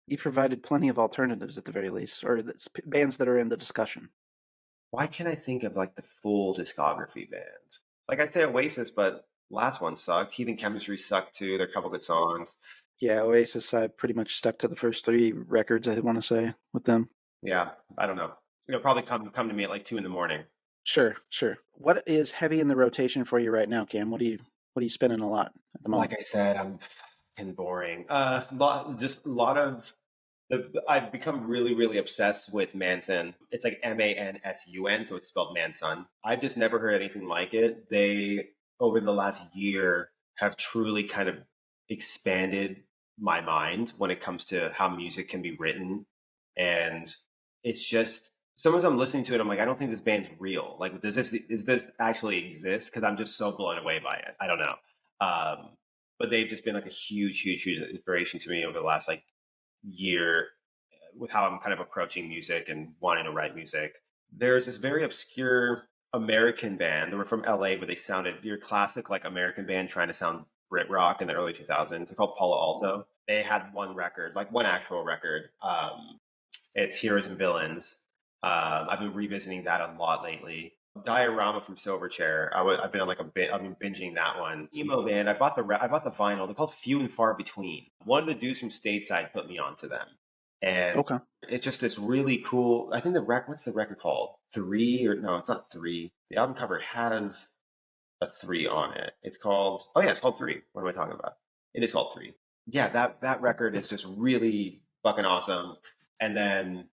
you provided plenty of alternatives at the very least, or bands that are in the discussion. why can't I think of like the full discography band? Like I'd say Oasis, but last one sucked. Heathen Chemistry sucked too. There are a couple good songs. Yeah, Oasis, I pretty much stuck to the first 3 records, I want to say, with them. Yeah, I don't know. Probably come to me at like 2 in the morning. Sure. What is heavy in the rotation for you right now, Cam? What are you spinning a lot at the moment? Like I said, I'm fucking boring. Just a lot of I've become really, really obsessed with Manson. It's like Mansun, so it's spelled Mansun. I've just never heard anything like it. They, over the last year, have truly kind of expanded my mind when it comes to how music can be written. And it's just, sometimes I'm listening to it, I'm like, I don't think this band's real. Like, is this actually exist? Because I'm just so blown away by it. I don't know. But they've just been like a huge, huge, huge inspiration to me over the last like year with how I'm kind of approaching music and wanting to write music. There's this very obscure American band. They were from LA, but they sounded your classic like American band trying to sound Brit rock in the early 2000s. They're called Palo Alto. They had one record, like one actual record. It's Heroes and Villains. I've been revisiting that a lot lately. Diorama from Silverchair. I've been on like I've been binging that one. Emo band. I bought the vinyl. They're called Few and Far Between. One of the dudes from Stateside put me onto them, and Okay. it's just this really cool. I think what's the record called? 3 or no? It's not 3. The album cover has a 3 on it. It's called. Oh yeah, it's called 3. What am I talking about? It is called 3. Yeah, that record is just really fucking awesome. And then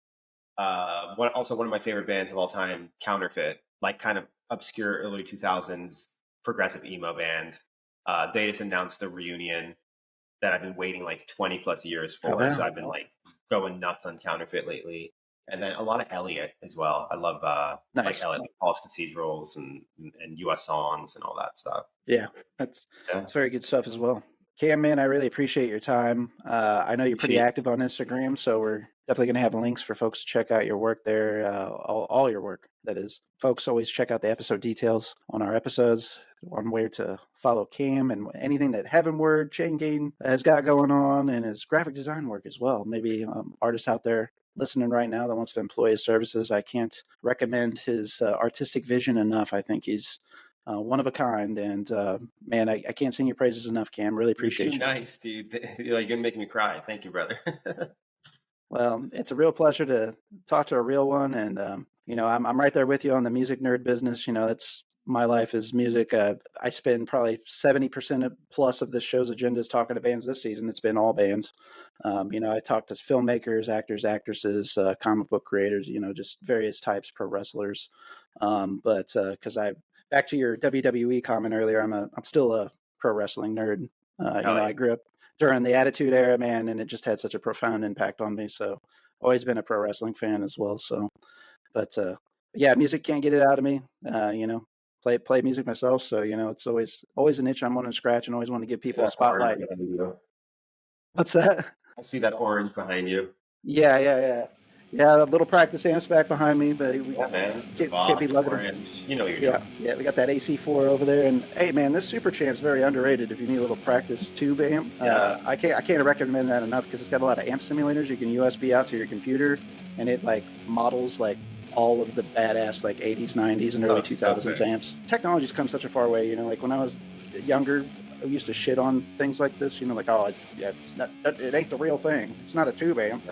one of my favorite bands of all time, Counterfeit, like kind of obscure early 2000s progressive emo band. They just announced a reunion that I've been waiting like 20 plus years for. Oh, wow. So I've been like going nuts on Counterfeit lately. And then a lot of Elliott as well. I love Nice. like Elliott, like Paul's Cathedrals and US songs and all that stuff. Yeah, that's very good stuff as well. Cam, man, I really appreciate your time. I know you're pretty active on Instagram, so we're definitely going to have links for folks to check out your work there, all your work, that is. Folks, always check out the episode details on our episodes on where to follow Cam and anything that Heavenward, Chain Gang has got going on, and his graphic design work as well. Maybe artists out there listening right now that wants to employ his services. I can't recommend his artistic vision enough. I think he's one of a kind, and man, I can't sing your praises enough, Cam. Really appreciate you. Nice, dude. You're gonna make me cry. Thank you, brother. Well, it's a real pleasure to talk to a real one, and I'm right there with you on the music nerd business. That's my life is music. I spend probably 70% plus of this show's agendas talking to bands this season. It's been all bands. I talk to filmmakers, actors, actresses, comic book creators. Just various types, pro wrestlers. But because back to your WWE comment earlier, I'm still a pro wrestling nerd. I grew up during the Attitude Era, man, and it just had such a profound impact on me. So always been a pro wrestling fan as well. So, but yeah, music can't get it out of me. Play music myself. So, it's always an itch I'm wanting to scratch and always want to give people a spotlight. What's that? I see that orange behind you. Yeah. Yeah, a little practice amps back behind me, but we can't be lucky. You know what you're doing. Yeah, we got that AC4 over there, and hey, man, this Super Champ's very underrated. If you need a little practice tube amp, I can't recommend that enough because it's got a lot of amp simulators you can USB out to your computer, and it like models like all of the badass like 80s, 90s, and early 2000s amps. Technology's come such a far way. Like when I was younger, I used to shit on things like this. Like, oh, it's not, it ain't the real thing. It's not a tube amp.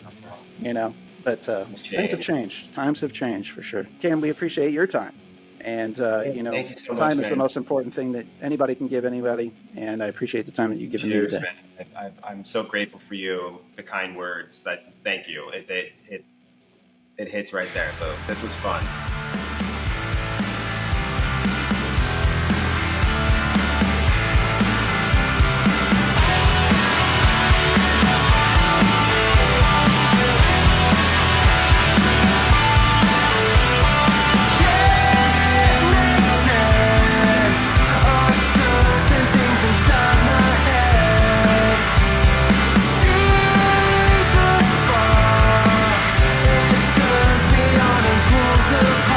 But things have changed. Times have changed for sure. Cam, we appreciate your time. And, time is the most important thing that anybody can give anybody. And I appreciate the time that you've given me today. Man. I'm so grateful for you, the kind words. Thank you. It hits right there. So this was fun. Turns me on and pulls apart.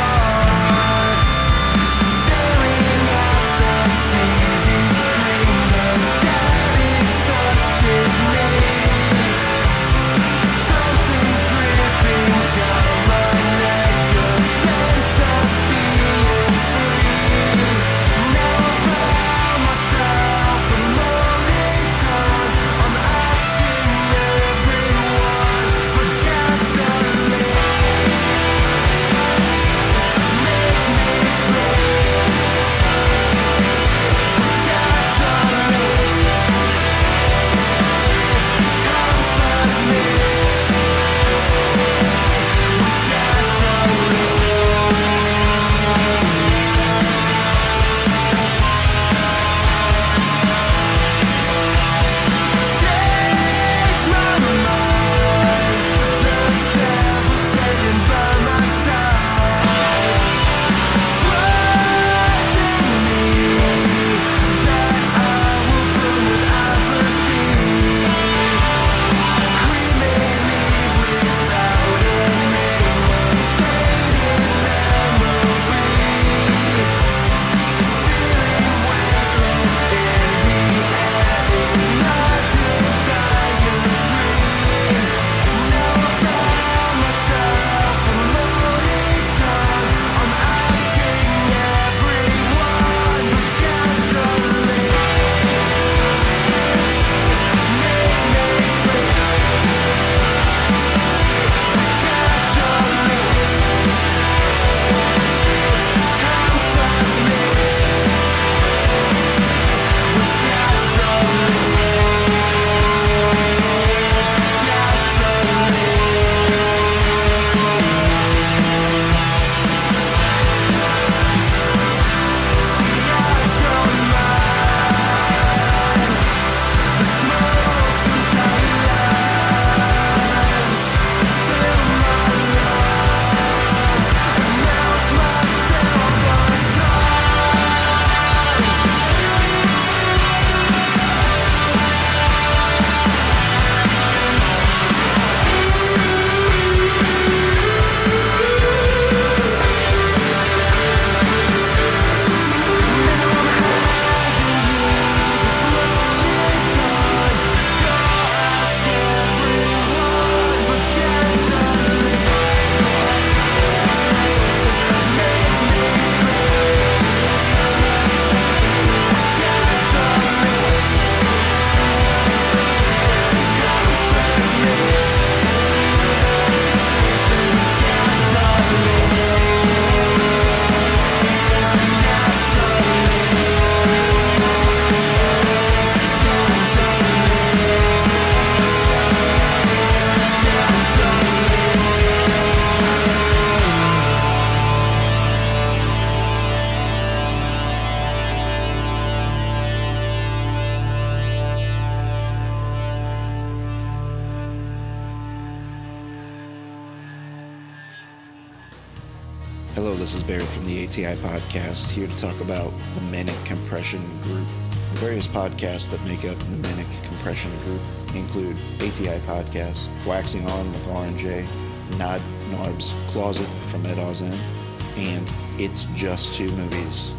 Hello, this is Barrett from the ATI podcast, here to talk about the MANIC compression group. The various podcasts that make up the MANIC compression group include ATI Podcast, Waxing On with R&J, Nod Narb's Closet from Ed Ozen, and It's Just Two Movies.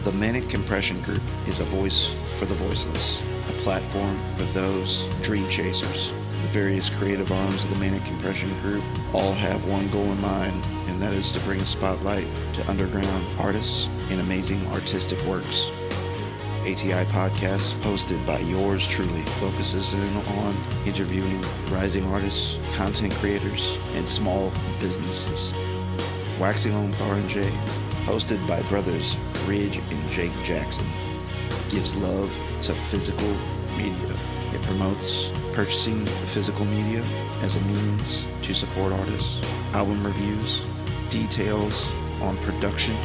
The MANIC compression group is a voice for the voiceless, a platform for those dream chasers. The various creative arms of the MANIC compression group all have one goal in mind, and that is to bring a spotlight to underground artists and amazing artistic works. ATI Podcast, hosted by yours truly, focuses in on interviewing rising artists, content creators, and small businesses. Waxing On with R&J, hosted by brothers Ridge and Jake Jackson, gives love to physical media. It promotes purchasing physical media as a means to support artists, album reviews, details on production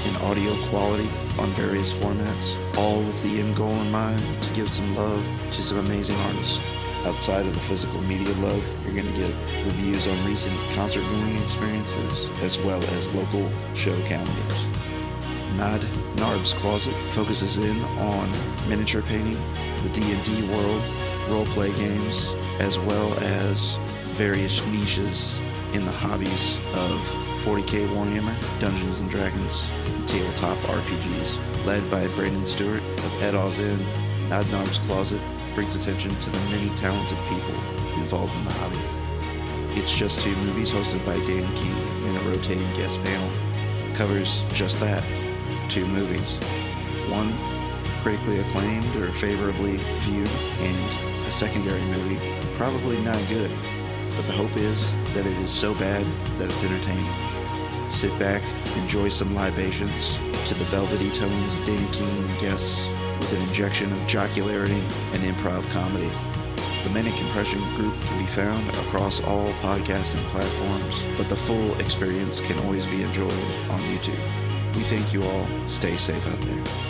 and audio quality on various formats, all with the end goal in mind to give some love to some amazing artists. Outside of the physical media love, you're going to get reviews on recent concert going experiences as well as local show calendars. Nod Narb's Closet focuses in on miniature painting, the D&D world, role-play games, as well as various niches in the hobbies of 40k Warhammer, Dungeons & Dragons, and tabletop RPGs. Led by Brandon Stewart of Ed Ozen, Nod Narb's Closet brings attention to the many talented people involved in the hobby. It's Just Two Movies, hosted by Danny King in a rotating guest panel, covers just that, two movies. One critically acclaimed or favorably viewed, and a secondary movie probably not good, but the hope is that it is so bad that it's entertaining. Sit back, enjoy some libations to the velvety tones of Danny King and guests with an injection of jocularity and improv comedy. The MANIC compression group can be found across all podcasting platforms, but the full experience can always be enjoyed on YouTube. We thank you all. Stay safe out there.